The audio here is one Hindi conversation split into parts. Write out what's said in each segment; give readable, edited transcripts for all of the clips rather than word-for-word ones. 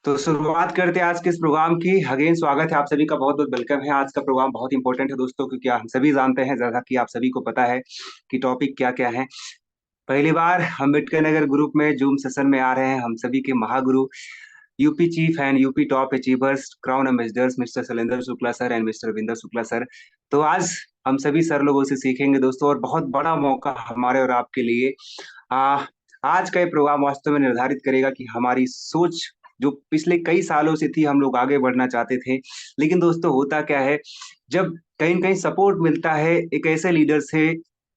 तो शुरुआत करते हैं आज के इस प्रोग्राम की। अगेन स्वागत है आप सभी का, बहुत बहुत वेलकम है। आज का प्रोग्राम बहुत इंपॉर्टेंट है दोस्तों, क्योंकि हम सभी जानते हैं, जैसा कि आप सभी को पता है कि टॉपिक क्या क्या है। पहली बार अम्बेडकर नगर ग्रुप में जूम सेशन में आ रहे हैं हम सभी के महागुरु, UP chief and UP top achievers, crown ambassadors mister Shailendra Shukla sir and mister Ravinder Shukla sir. तो आज हम सभी सर लोगों से सीखेंगे दोस्तों, और बहुत बड़ा मौका हमारे और आपके लिए। आ, आज का ये प्रोग्राम वास्तव में निर्धारित करेगा कि हमारी सोच जो पिछले कई सालों से थी, हम लोग आगे बढ़ना चाहते थे, लेकिन दोस्तों होता क्या है, जब कहीं न कहीं सपोर्ट मिलता है एक ऐसे लीडर से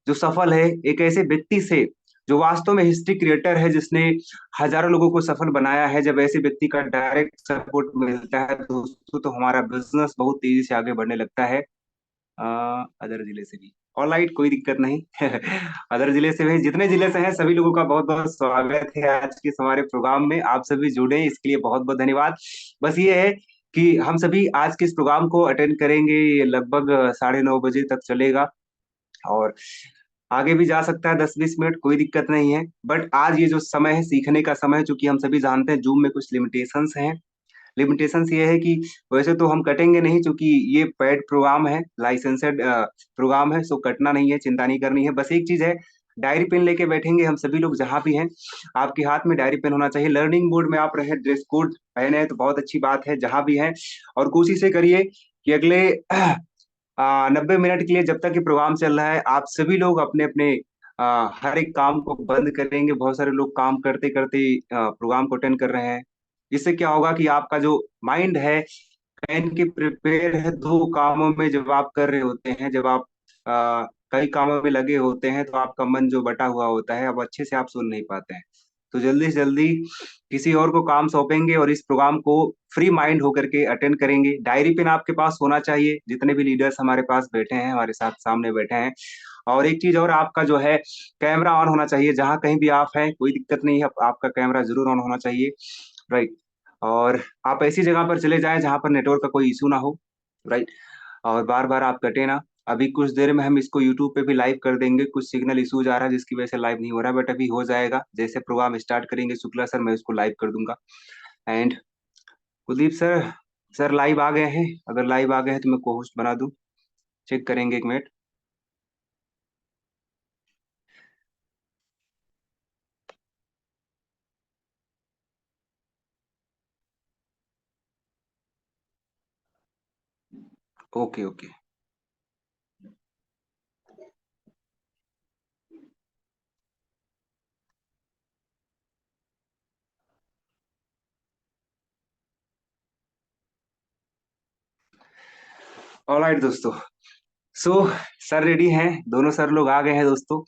जो सफल है, एक ऐसे व्यक्ति से जो वास्तव में हिस्ट्री क्रिएटर है, जिसने हजारों लोगों को सफल बनाया है, जब ऐसे व्यक्ति का डायरेक्ट सपोर्ट मिलता है दोस्तों, तो हमारा बिजनेस बहुत तेजी से आगे बढ़ने लगता है। अदर जिले से भी ऑलराइट, कोई दिक्कत नहीं। अदर जिले से भी, जितने जिले से हैं सभी लोगों का बहुत बहुत स्वागत है आज के इस हमारे प्रोग्राम में। आप सभी जुड़े इसके लिए बहुत बहुत धन्यवाद। बस ये है कि हम सभी आज के इस प्रोग्राम को अटेंड करेंगे, ये लगभग 9:30 बजे तक चलेगा, और आगे भी जा सकता है 10-20 मिनट, कोई दिक्कत नहीं है। बट आज ये जो समय है सीखने का समय है, चूंकि हम सभी जानते हैं जूम में कुछ लिमिटेशंस हैं। लिमिटेशंस ये है कि वैसे तो हम कटेंगे नहीं, क्योंकि ये पेड प्रोग्राम है, लाइसेंसेड प्रोग्राम है, सो कटना नहीं है, चिंता नहीं करनी है। बस एक चीज है, डायरी पेन लेके बैठेंगे हम सभी लोग जहां भी हैं। आपके हाथ में डायरी पेन होना चाहिए, लर्निंग मोड में आप रहे, ड्रेस कोड पहने हैं तो बहुत अच्छी बात है जहां भी हैं। और कोशिश ये करिए कि अगले 90 मिनट के लिए, जब तक ये प्रोग्राम चल रहा है, आप सभी लोग अपने अपने हर एक काम को बंद करेंगे। बहुत सारे लोग काम करते करते प्रोग्राम को अटेंड कर रहे हैं। इससे क्या होगा कि आपका जो माइंड है कहीं के प्रिपेयर है दो कामों में, जब आप कर रहे होते हैं, जब आप कई कामों में लगे होते हैं, तो आपका मन जो बटा हुआ होता है, अब अच्छे से आप सुन नहीं पाते हैं। तो जल्दी से जल्दी किसी और को काम सौंपेंगे और इस प्रोग्राम को फ्री माइंड होकर के अटेंड करेंगे। डायरी पेन आपके पास होना चाहिए, जितने भी लीडर्स हमारे पास बैठे हैं, हमारे साथ सामने बैठे हैं। और एक चीज और, आपका जो है कैमरा ऑन होना चाहिए, जहां कहीं भी आप हैं कोई दिक्कत नहीं है, आपका कैमरा जरूर ऑन होना चाहिए। राइट। और आप ऐसी जगह पर चले जाएं जहां पर नेटवर्क का कोई इशू ना हो। राइट। और बार बार आप कटे ना। अभी कुछ देर में हम इसको यूट्यूब पे भी लाइव कर देंगे, कुछ सिग्नल इशूज आ रहा है जिसकी वजह से लाइव नहीं हो रहा, बट अभी हो जाएगा। जैसे प्रोग्राम स्टार्ट करेंगे शुक्ला सर, मैं उसको लाइव कर दूंगा। And Kuldeep sir, sir live आ गए हैं? अगर लाइव आ गए हैं तो मैं को होस्ट बना दूं? चेक करेंगे, एक मिनट। Okay okay. ऑलराइट दोस्तों, सो सर रेडी हैं, दोनों सर लोग आ गए हैं दोस्तों।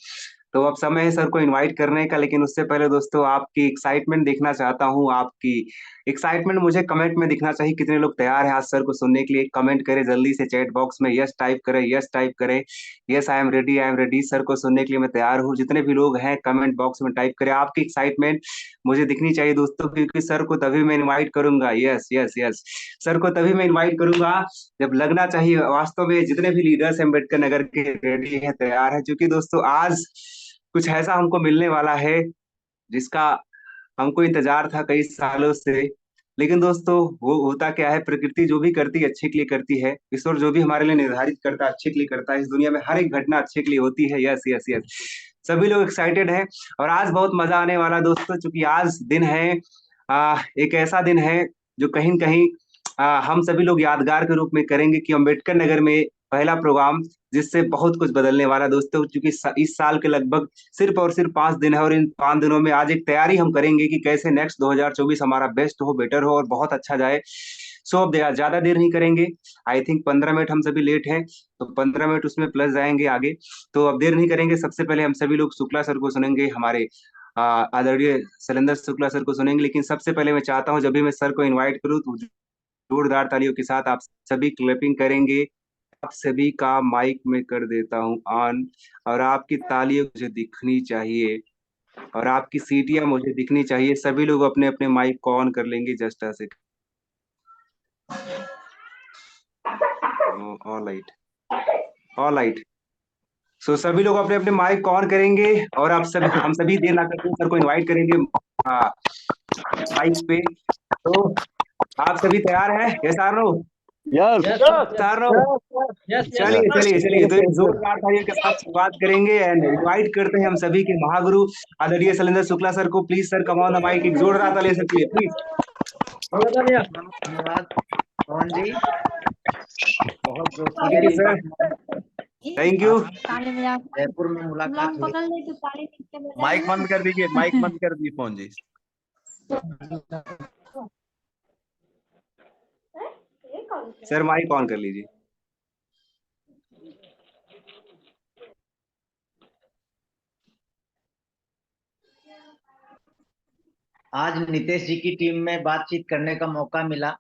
तो अब समय है सर को इनवाइट करने का, लेकिन उससे पहले दोस्तों आपकी एक्साइटमेंट देखना चाहता हूँ। आपकी एक्साइटमेंट मुझे कमेंट में दिखना चाहिए। कितने लोग तैयार हैं आज सर को सुनने के लिए? कमेंट करें जल्दी से, चैट बॉक्स में यस टाइप करें, यस टाइप करें। Yes I am ready, I am ready, sir को सुनने के लिए मैं तैयार हूँ। जितने भी लोग हैं कमेंट बॉक्स में टाइप करें, आपकी एक्साइटमेंट मुझे दिखनी चाहिए दोस्तों, क्योंकि सर को तभी मैं इन्वाइट करूंगा। यस यस यस, सर को तभी मैं इन्वाइट करूंगा जब लगना चाहिए। वास्तव में जितने भी लीडर्स अम्बेडकर नगर के रेडी हैं, तैयार हैं, क्योंकि दोस्तों आज कुछ ऐसा हमको मिलने वाला है जिसका हमको इंतजार था कई सालों से। लेकिन दोस्तों वो होता क्या है, प्रकृति जो भी करती है अच्छे के लिए करती है, ईश्वर जो भी हमारे लिए निर्धारित करता है अच्छे के लिए करता है। इस दुनिया में हर एक घटना अच्छे के लिए होती है। यस यस यस, सभी लोग एक्साइटेड हैं और आज बहुत मजा आने वाला है दोस्तों, क्योंकि आज दिन है, एक ऐसा दिन है जो कहीं न कहीं हम सभी लोग यादगार के रूप में करेंगे कि अम्बेडकर नगर में पहला प्रोग्राम, जिससे बहुत कुछ बदलने वाला है दोस्तों। क्योंकि इस साल के लगभग सिर्फ और सिर्फ 5 दिन है, और इन 5 दिनों में आज एक तैयारी हम करेंगे कि कैसे नेक्स्ट 2024 हमारा बेस्ट हो, बेटर हो और बहुत अच्छा जाए। सो अब ज्यादा देर नहीं करेंगे। आई थिंक 15 मिनट हम सभी लेट हैं, तो 15 मिनट उसमें प्लस जाएंगे आगे। तो अब देर नहीं करेंगे, सबसे पहले हम सभी लोग शुक्ला सर को सुनेंगे, हमारे आदरणीय शैलेंद्र शुक्ला सर को सुनेंगे। लेकिन सबसे पहले मैं चाहता हूँ, जब भी मैं सर को इन्वाइट करूँ तो जोरदार तालियों के साथ आप सभी क्लैपिंग करेंगे। आप सभी का माइक में कर देता हूँ ऑन, और आपकी तालियां मुझे दिखनी चाहिए, और आपकी सीटियां मुझे दिखनी चाहिए। सभी लोग अपने अपने माइक को ऑन कर लेंगे। Just a second. All right, all right. So सभी लोग अपने अपने माइक को ऑन करेंगे, और आप सभी, हम सभी देर ना करते हुए सर को इनवाइट करेंगे माइक पे। तो आप सभी तैयार हैं? Yes or no? Yes yes or no? चलिए चलिए चलिए, तो एक जोरदार तालियों के साथ शुरुआत करेंगे एंड इनवाइट करते हैं हम सभी के महागुरु आदरणीय शैलेंद्र शुक्ला सर को। Please sir, come on the mic, एक जोरदार तालियों से प्लीज। धन्यवाद पवन जी, बहुत थैंक यू जोशीली सर, बात। Thank you. आप जयपुर में मुलाकात हुई। माइक बंद कर दीजिए, माइक बंद कर दीजिए पवन जी। सर माइक ऑन कर लीजिए। आज नीतीश जी की टीम में बातचीत करने का मौका मिला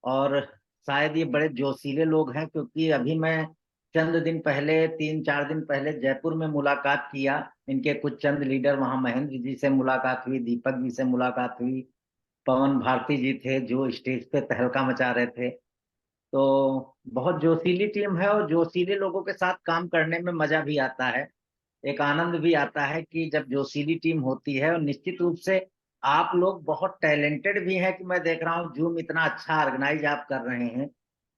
और शायद ये बड़े जोशीले लोग हैं, क्योंकि अभी मैं चंद दिन पहले, 3-4 दिन पहले जयपुर में मुलाकात किया। इनके कुछ चंद लीडर, वहां महेंद्र जी से मुलाकात हुई, दीपक जी से मुलाकात हुई, पवन भारती जी थे जो स्टेज पे तहलका मचा रहे थे। तो बहुत जोशीली टीम है और जोशीले लोगों के साथ काम करने में मजा भी आता है, एक आनंद भी आता है कि जब जोशीली टीम होती है। और निश्चित रूप से आप लोग बहुत टैलेंटेड भी हैं कि मैं देख रहा हूँ जूम इतना अच्छा ऑर्गेनाइज आप कर रहे हैं,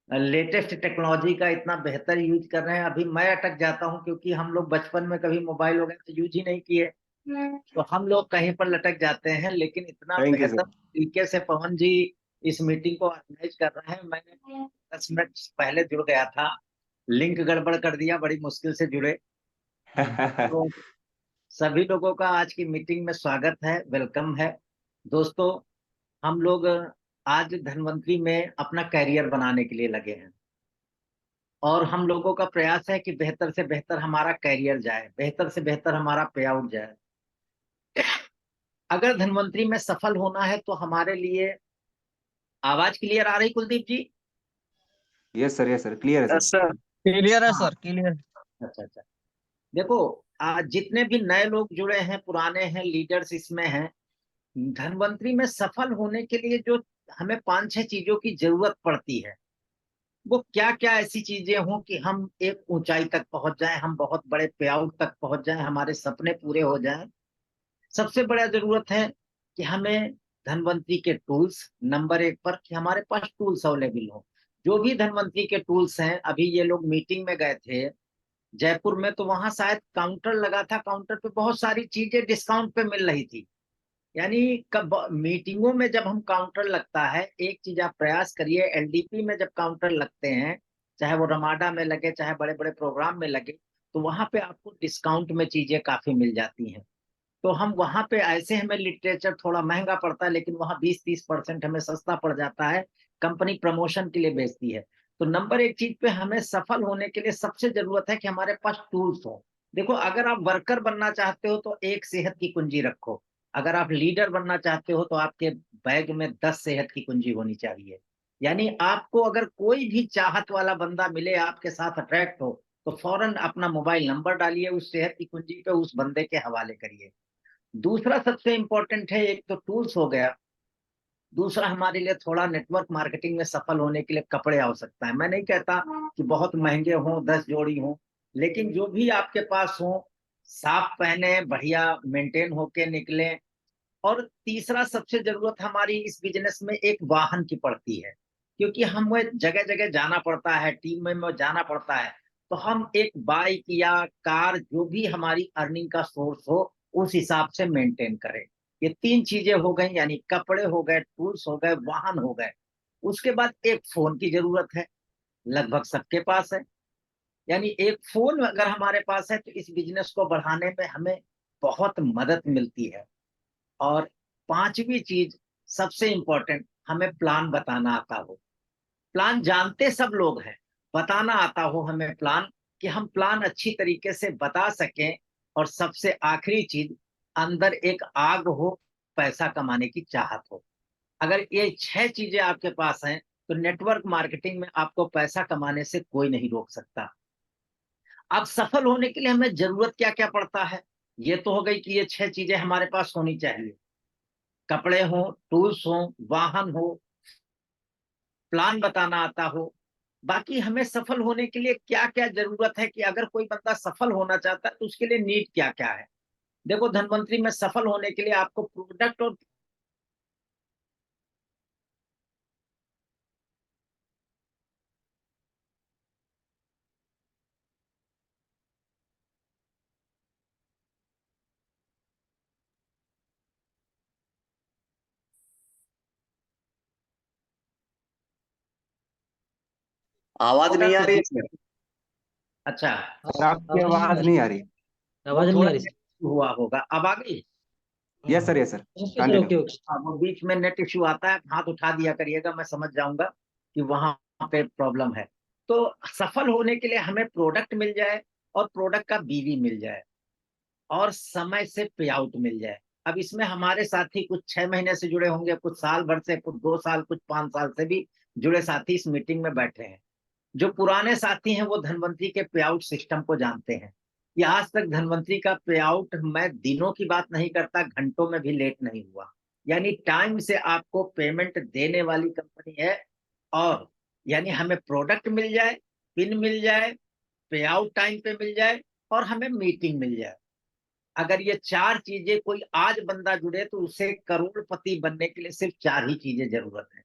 लेटेस्ट टेक्नोलॉजी का इतना बेहतर यूज कर रहे हैं। अभी मैं अटक जाता हूँ क्योंकि हम लोग बचपन में कभी मोबाइल वगैरह तो यूज ही नहीं किए, तो हम लोग कहीं पर लटक जाते हैं। लेकिन इतना थैंक यू बेहतर सर। तरीके से पवन जी इस मीटिंग को ऑर्गेनाइज कर रहे हैं। मैंने 10 मिनट पहले जुड़ गया था, लिंक गड़बड़ कर दिया, बड़ी मुश्किल से जुड़े। तो सभी लोगों का आज की मीटिंग में स्वागत है, वेलकम है। दोस्तों, हम लोग आज धनवंतरी में अपना कैरियर बनाने के लिए लगे हैं और हम लोगों का प्रयास है कि बेहतर से बेहतर हमारा कैरियर जाए, बेहतर से बेहतर हमारा पे आउट जाए। अगर धनवंतरी में सफल होना है तो हमारे लिए, आवाज क्लियर आ रही कुलदीप जी? यस सर, क्लियर है सर। यस सर, क्लियर है हाँ, सर, क्लियर। अच्छा अच्छा। देखो, आज जितने भी नए लोग जुड़े हैं, पुराने हैं, लीडर्स इसमें हैं, धनवंतरी में सफल होने के लिए जो हमें 5-6 चीजों की जरूरत पड़ती है, वो क्या क्या ऐसी चीजें हों कि हम एक ऊंचाई तक पहुंच जाएं, हम बहुत बड़े पे आउट तक पहुंच जाएं, हमारे सपने पूरे हो जाएं। सबसे बड़ा जरूरत है कि हमें धनवंतरी के टूल्स, नंबर 1 पर कि हमारे पास टूल्स अवेलेबल हो। जो भी धनवंतरी के टूल्स हैं, अभी ये लोग मीटिंग में गए थे जयपुर में, तो वहां शायद काउंटर लगा था, काउंटर पे बहुत सारी चीजें डिस्काउंट पे मिल रही थी। यानी कब मीटिंगों में जब हम काउंटर लगता है, एक चीज आप प्रयास करिए, एलडीपी में जब काउंटर लगते हैं, चाहे वो रमाडा में लगे चाहे बड़े बड़े प्रोग्राम में लगे, तो वहां पे आपको डिस्काउंट में चीजें काफी मिल जाती हैं। तो हम वहां पे, ऐसे हमें लिटरेचर थोड़ा महंगा पड़ता है लेकिन वहां 20-30% हमें सस्ता पड़ जाता है, कंपनी प्रमोशन के लिए बेचती है। तो नंबर 1 चीज पे हमें सफल होने के लिए सबसे जरूरत है कि हमारे पास टूल्स हो। देखो, अगर आप वर्कर बनना चाहते हो तो एक सेहत की कुंजी रखो, अगर आप लीडर बनना चाहते हो तो आपके बैग में 10 सेहत की कुंजी होनी चाहिए। यानी आपको अगर कोई भी चाहत वाला बंदा मिले, आपके साथ अट्रैक्ट हो, तो फौरन अपना मोबाइल नंबर डालिए, उस सेहत की कुंजी पे उस बंदे के हवाले करिए। दूसरा सबसे इंपॉर्टेंट है, एक तो टूल्स हो गया, दूसरा हमारे लिए थोड़ा नेटवर्क मार्केटिंग में सफल होने के लिए कपड़े आवश्यकता है। मैं नहीं कहता कि बहुत महंगे हों, 10 जोड़ी हों, लेकिन जो भी आपके पास हो, साफ पहने, बढ़िया मेंटेन होके निकले। और तीसरा सबसे जरूरत हमारी इस बिजनेस में एक वाहन की पड़ती है, क्योंकि हमें जगह जगह जाना पड़ता है, टीम में जाना पड़ता है। तो हम एक बाइक या कार, जो भी हमारी अर्निंग का सोर्स हो, उस हिसाब से मेंटेन करें। ये 3 चीजें हो गई, यानी कपड़े हो गए, टूल्स हो गए, वाहन हो गए। उसके बाद एक फोन की जरूरत है, लगभग सबके पास है। यानी एक फोन अगर हमारे पास है तो इस बिजनेस को बढ़ाने में हमें बहुत मदद मिलती है। और पांचवी चीज, सबसे इंपॉर्टेंट, हमें प्लान बताना आता हो। प्लान जानते सब लोग हैं, बताना आता हो हमें प्लान, कि हम प्लान अच्छी तरीके से बता सकें। और सबसे आखिरी चीज, अंदर एक आग हो, पैसा कमाने की चाहत हो। अगर ये 6 चीजें आपके पास हैं, तो नेटवर्क मार्केटिंग में आपको पैसा कमाने से कोई नहीं रोक सकता। अब सफल होने के लिए हमें जरूरत क्या क्या पड़ता है, ये तो हो गई कि ये 6 चीजें हमारे पास होनी चाहिए। कपड़े हो, टूल्स हो, वाहन हो, प्लान बताना आता हो। बाकी हमें सफल होने के लिए क्या क्या जरूरत है, कि अगर कोई बंदा सफल होना चाहता है तो उसके लिए नीड क्या क्या है। देखो, धनवंतरी में सफल होने के लिए आपको प्रोडक्ट और आवाज नहीं आ रही है जी सर। अच्छा, सर आपकी आवाज नहीं आ आवाज रही, नहीं आ रही। वो आवाज नहीं आ थोड़ा रही। नेट हुआ होगा, अब आ गई। Yes sir, yes sir, okay sir, continue. Okay okay. हाँ, वो बीच में नेट इश्यू आता है, हाथ उठा दिया करिएगा, मैं समझ जाऊंगा कि वहां पे प्रॉब्लम है। तो सफल होने के लिए हमें प्रोडक्ट मिल जाए, और प्रोडक्ट का बीवी मिल जाए, और समय से पे आउट मिल जाए। अब इसमें हमारे साथी कुछ 6 महीने से जुड़े होंगे, कुछ साल भर से, कुछ 2 साल, कुछ 5 साल से भी जुड़े साथी इस मीटिंग में बैठे हैं। जो पुराने साथी हैं वो धनवंतरी के पे आउट सिस्टम को जानते हैं। ये आज तक धनवंतरी का पे आउट, मैं दिनों की बात नहीं करता, घंटों में भी लेट नहीं हुआ। यानी टाइम से आपको पेमेंट देने वाली कंपनी है। और यानी हमें प्रोडक्ट मिल जाए, पिन मिल जाए, पे आउट टाइम पे मिल जाए, और हमें मीटिंग मिल जाए। अगर ये 4 चीजें कोई आज बंदा जुड़े तो उसे करोड़पति बनने के लिए सिर्फ 4 ही चीजें जरूरत है।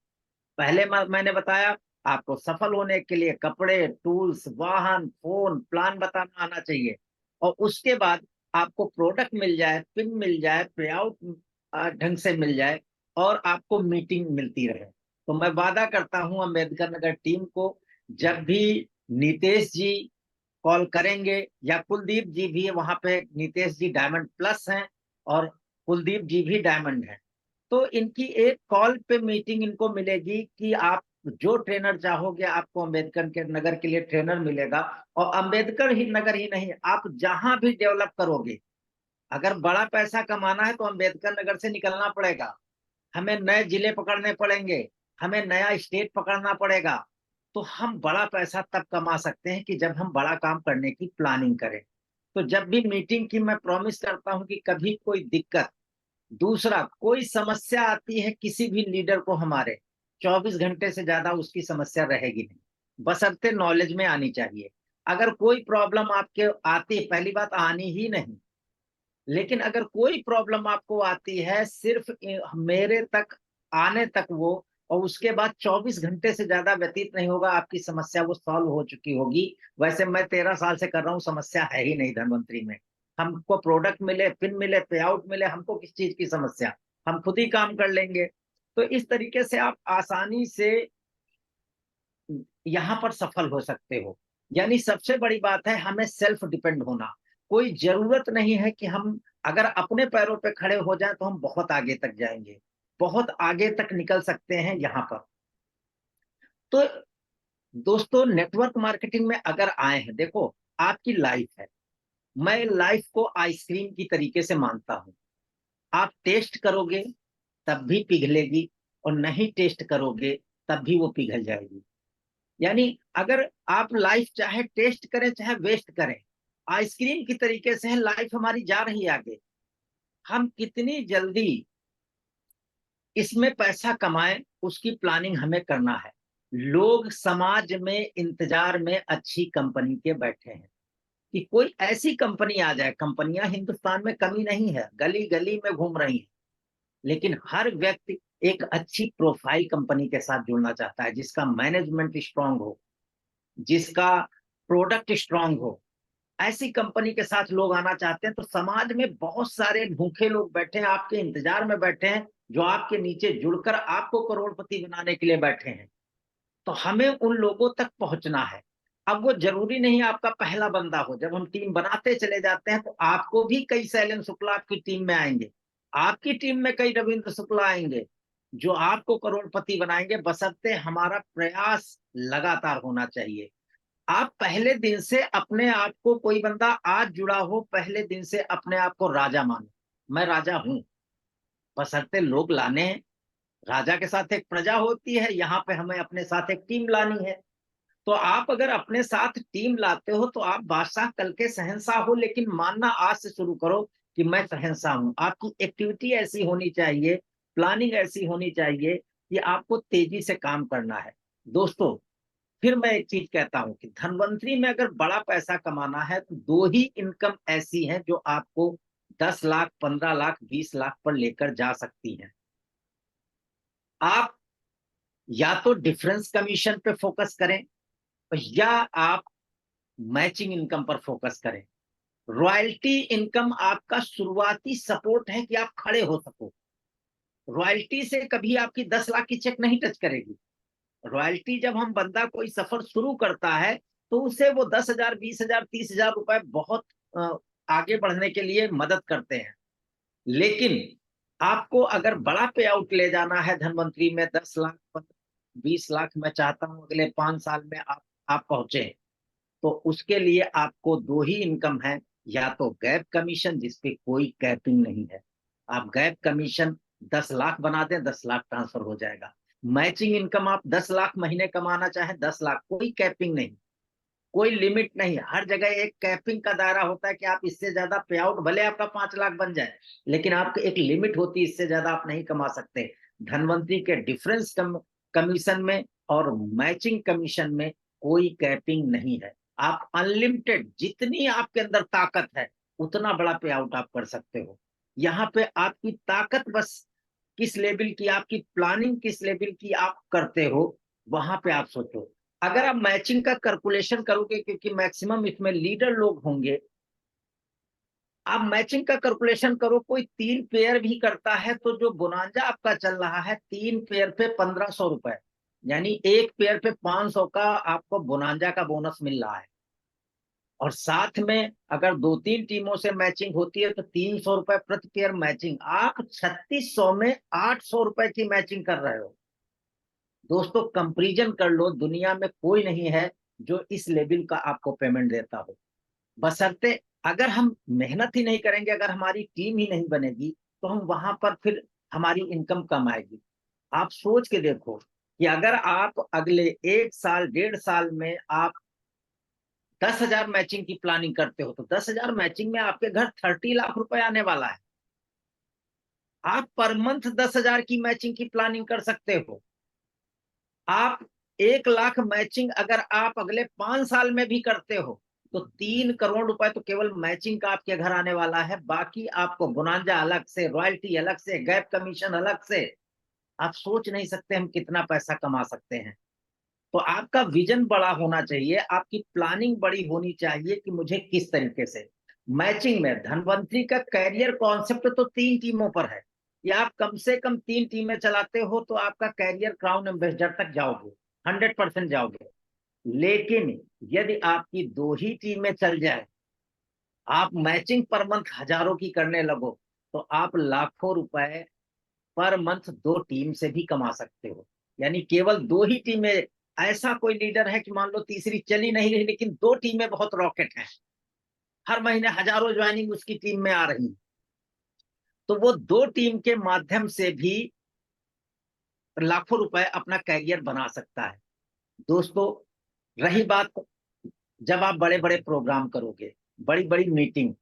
पहले मैंने बताया, आपको सफल होने के लिए कपड़े, टूल्स, वाहन, फोन, प्लान बताना आना चाहिए। और उसके बाद आपको प्रोडक्ट मिल जाए, पिन मिल जाए, पे आउट ढंग से मिल जाए, और आपको मीटिंग मिलती रहे। तो मैं वादा करता हूं अम्बेडकर नगर टीम को, जब भी नीतीश जी कॉल करेंगे, या कुलदीप जी भी वहां पे, नीतीश जी डायमंड प्लस हैं और कुलदीप जी भी डायमंड हैं, तो इनकी एक कॉल पे मीटिंग इनको मिलेगी कि आप जो ट्रेनर चाहोगे आपको अम्बेडकर के नगर के लिए ट्रेनर मिलेगा। और अम्बेडकर ही नगर ही नहीं, आप जहां भी डेवलप करोगे, अगर बड़ा पैसा कमाना है तो अम्बेडकर नगर से निकलना पड़ेगा। हमें नए जिले पकड़ने पड़ेंगे, हमें नया स्टेट पकड़ना पड़ेगा। तो हम बड़ा पैसा तब कमा सकते हैं कि जब हम बड़ा काम करने की प्लानिंग करें। तो जब भी मीटिंग की मैं प्रॉमिस करता हूं कि कभी कोई दिक्कत, दूसरा कोई समस्या आती है किसी भी लीडर को, हमारे 24 घंटे से ज्यादा उसकी समस्या रहेगी नहीं, बशर्ते नॉलेज में आनी चाहिए। अगर कोई प्रॉब्लम आपके आती है, पहली बात आनी ही नहीं, लेकिन अगर कोई प्रॉब्लम आपको आती है, सिर्फ मेरे तक आने तक वो, और उसके बाद 24 घंटे से ज्यादा व्यतीत नहीं होगा, आपकी समस्या वो सॉल्व हो चुकी होगी। वैसे मैं 13 साल से कर रहा हूँ, समस्या है ही नहीं धनवंतरी में। हमको प्रोडक्ट मिले, पिन मिले, पे आउट मिले, हमको किस चीज की समस्या, हम खुद ही काम कर लेंगे। तो इस तरीके से आप आसानी से यहाँ पर सफल हो सकते हो। यानी सबसे बड़ी बात है हमें सेल्फ डिपेंड होना। कोई जरूरत नहीं है कि हम, अगर अपने पैरों पे खड़े हो जाए तो हम बहुत आगे तक जाएंगे, बहुत आगे तक निकल सकते हैं यहाँ पर। तो दोस्तों, नेटवर्क मार्केटिंग में अगर आए हैं, देखो आपकी लाइफ है, मैं लाइफ को आइसक्रीम की तरीके से मानता हूं। आप टेस्ट करोगे तब भी पिघलेगी, और नहीं टेस्ट करोगे तब भी वो पिघल जाएगी। यानी अगर आप लाइफ चाहे टेस्ट करें चाहे वेस्ट करें, आइसक्रीम की तरीके से है लाइफ हमारी, जा रही है आगे। हम कितनी जल्दी इसमें पैसा कमाएं, उसकी प्लानिंग हमें करना है। लोग समाज में इंतजार में अच्छी कंपनी के बैठे हैं कि कोई ऐसी कंपनी आ जाए। कंपनियां हिंदुस्तान में कमी नहीं है, गली गली में घूम रही हैं, लेकिन हर व्यक्ति एक अच्छी प्रोफाइल कंपनी के साथ जुड़ना चाहता है, जिसका मैनेजमेंट स्ट्रांग हो, जिसका प्रोडक्ट स्ट्रांग हो। ऐसी कंपनी के साथ लोग आना चाहते हैं। तो समाज में बहुत सारे भूखे लोग बैठे हैं, आपके इंतजार में बैठे हैं, जो आपके नीचे जुड़कर आपको करोड़पति बनाने के लिए बैठे हैं। तो हमें उन लोगों तक पहुंचना है। अब वो जरूरी नहीं आपका पहला बंदा हो। जब हम टीम बनाते चले जाते हैं तो आपको भी कई शैलेंद्र शुक्ला आपकी टीम में आएंगे, आपकी टीम में कई रविंद्र शुक्ला आएंगे, जो आपको करोड़पति बनाएंगे, बशर्ते हमारा प्रयास लगातार होना चाहिए। आप पहले दिन से अपने आप को, कोई बंदा आज जुड़ा हो, पहले दिन से अपने आप को राजा मानो, मैं राजा हूं, बशर्ते लोग लाने हैं। राजा के साथ एक प्रजा होती है, यहाँ पे हमें अपने साथ एक टीम लानी है। तो आप अगर अपने साथ टीम लाते हो तो आप बादशाह कल के शहंशाह हो, लेकिन मानना आज से शुरू करो कि मैं शहंशाह हूं। आपकी एक्टिविटी ऐसी होनी चाहिए, प्लानिंग ऐसी होनी चाहिए कि आपको तेजी से काम करना है। दोस्तों, फिर मैं एक चीज कहता हूं कि धनवंतरी में अगर बड़ा पैसा कमाना है तो 2 ही इनकम ऐसी हैं जो आपको 10 लाख, 15 लाख, 20 लाख पर लेकर जा सकती हैं। आप या तो डिफरेंस कमीशन पे फोकस करें, या आप मैचिंग इनकम पर फोकस करें। रॉयल्टी इनकम आपका शुरुआती सपोर्ट है कि आप खड़े हो सको। रॉयल्टी से कभी आपकी 10 लाख की चेक नहीं टच करेगी। रॉयल्टी जब हम बंदा कोई सफर शुरू करता है तो उसे वो 10,000, 20,000, 30,000 रुपए बहुत आगे बढ़ने के लिए मदद करते हैं। लेकिन आपको अगर बड़ा पे आउट ले जाना है धनवंतरी में, 10 लाख 20 लाख मैं चाहता हूं अगले 5 साल में आप पहुंचे, तो उसके लिए आपको दो ही इनकम है। या तो गैप कमीशन जिसपे कोई कैपिंग नहीं है, आप गैप कमीशन 10 लाख बना दें, 10 लाख ट्रांसफर हो जाएगा। मैचिंग इनकम आप 10 लाख महीने कमाना चाहें, 10 लाख, कोई कैपिंग नहीं, कोई लिमिट नहीं। हर जगह एक कैपिंग का दायरा होता है कि आप इससे ज्यादा पे आउट, भले आपका 5 लाख बन जाए, लेकिन आपकी एक लिमिट होती है, इससे ज्यादा आप नहीं कमा सकते। धनवंतरी के डिफरेंस कमीशन में और मैचिंग कमीशन में कोई कैपिंग नहीं है। आप अनलिमिटेड, जितनी आपके अंदर ताकत है उतना बड़ा पे आउट आप कर सकते हो। यहाँ पे आपकी ताकत बस किस लेवल की, आपकी प्लानिंग किस लेवल की आप करते हो, वहां पे आप सोचो। अगर आप मैचिंग का कैलकुलेशन करोगे, क्योंकि मैक्सिमम इसमें लीडर लोग होंगे, आप मैचिंग का कैलकुलेशन करो, कोई 3 पेयर भी करता है तो जो बोनांजा आपका चल रहा है 3 पेयर पे 1,500 रुपए, यानी एक पेयर पे 500 का आपको बोनांजा का बोनस मिल रहा है। और साथ में अगर 2-3 टीमों से मैचिंग होती है तो 300 रुपए प्रति पेयर मैचिंग, आप 3600 में 800 रुपए की मैचिंग कर रहे हो। दोस्तों कंपैरिजन कर लो, दुनिया में कोई नहीं है जो इस लेवल का आपको पेमेंट देता हो। बशर्ते अगर हम मेहनत ही नहीं करेंगे, अगर हमारी टीम ही नहीं बनेगी, तो हम वहां पर फिर हमारी इनकम कम आएगी। आप सोच के देखो कि अगर आप अगले 1 साल 1.5 साल में आप 10,000 मैचिंग की प्लानिंग करते हो, तो 10,000 मैचिंग में आपके घर 30 लाख रुपए आने वाला है। आप पर मंथ 10,000 की मैचिंग की प्लानिंग कर सकते हो। आप 1 लाख मैचिंग अगर आप अगले 5 साल में भी करते हो, तो 3 करोड़ रुपए तो केवल मैचिंग का आपके घर आने वाला है। बाकी आपको बोनांजा अलग से, रॉयल्टी अलग से, गैप कमीशन अलग से, आप सोच नहीं सकते हम कितना पैसा कमा सकते हैं। तो आपका विजन बड़ा होना चाहिए, आपकी प्लानिंग बड़ी होनी चाहिए कि मुझे किस तरीके से मैचिंग में। धनवंतरी का कैरियर कॉन्सेप्ट तो 3 टीमों पर है, या आप कम से कम 3 टीमें चलाते हो तो आपका कैरियर क्राउन एम्बेसडर तक जाओगे, 100% जाओगे। लेकिन यदि आपकी 2 ही टीमें चल जाए, आप मैचिंग पर मंथ हजारों की करने लगो, तो आप लाखों रुपए पर मंथ 2 टीम से भी कमा सकते हो। यानी केवल 2 ही टीमें, ऐसा कोई लीडर है कि मान लो तीसरी चली नहीं रही लेकिन 2 टीमें बहुत रॉकेट हैं, हर महीने हजारों ज्वाइनिंग उसकी टीम में आ रही, तो वो 2 टीम के माध्यम से भी लाखों रुपए अपना कैरियर बना सकता है। दोस्तों रही बात, जब आप बड़े बड़े प्रोग्राम करोगे, बड़ी बड़ी मीटिंग,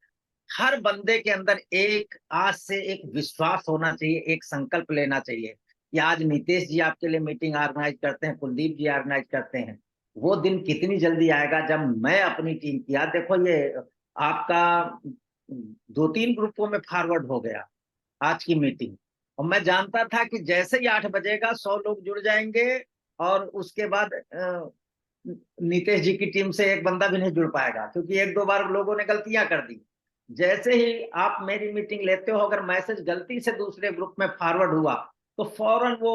हर बंदे के अंदर एक आज से एक विश्वास होना चाहिए, एक संकल्प लेना चाहिए कि आज नितेश जी आपके लिए मीटिंग ऑर्गेनाइज करते हैं, कुलदीप जी ऑर्गेनाइज करते हैं, वो दिन कितनी जल्दी आएगा जब मैं अपनी टीम की, यार देखो ये आपका 2-3 ग्रुपों में फॉरवर्ड हो गया आज की मीटिंग। और मैं जानता था कि जैसे ही 8 बजेगा 100 लोग जुड़ जाएंगे, और उसके बाद नीतीश जी की टीम से एक बंदा भी नहीं जुड़ पाएगा, क्योंकि 1-2 बार लोगों ने गलतियां कर दी। जैसे ही आप मेरी मीटिंग लेते हो, अगर मैसेज गलती से दूसरे ग्रुप में फॉरवर्ड हुआ तो फौरन वो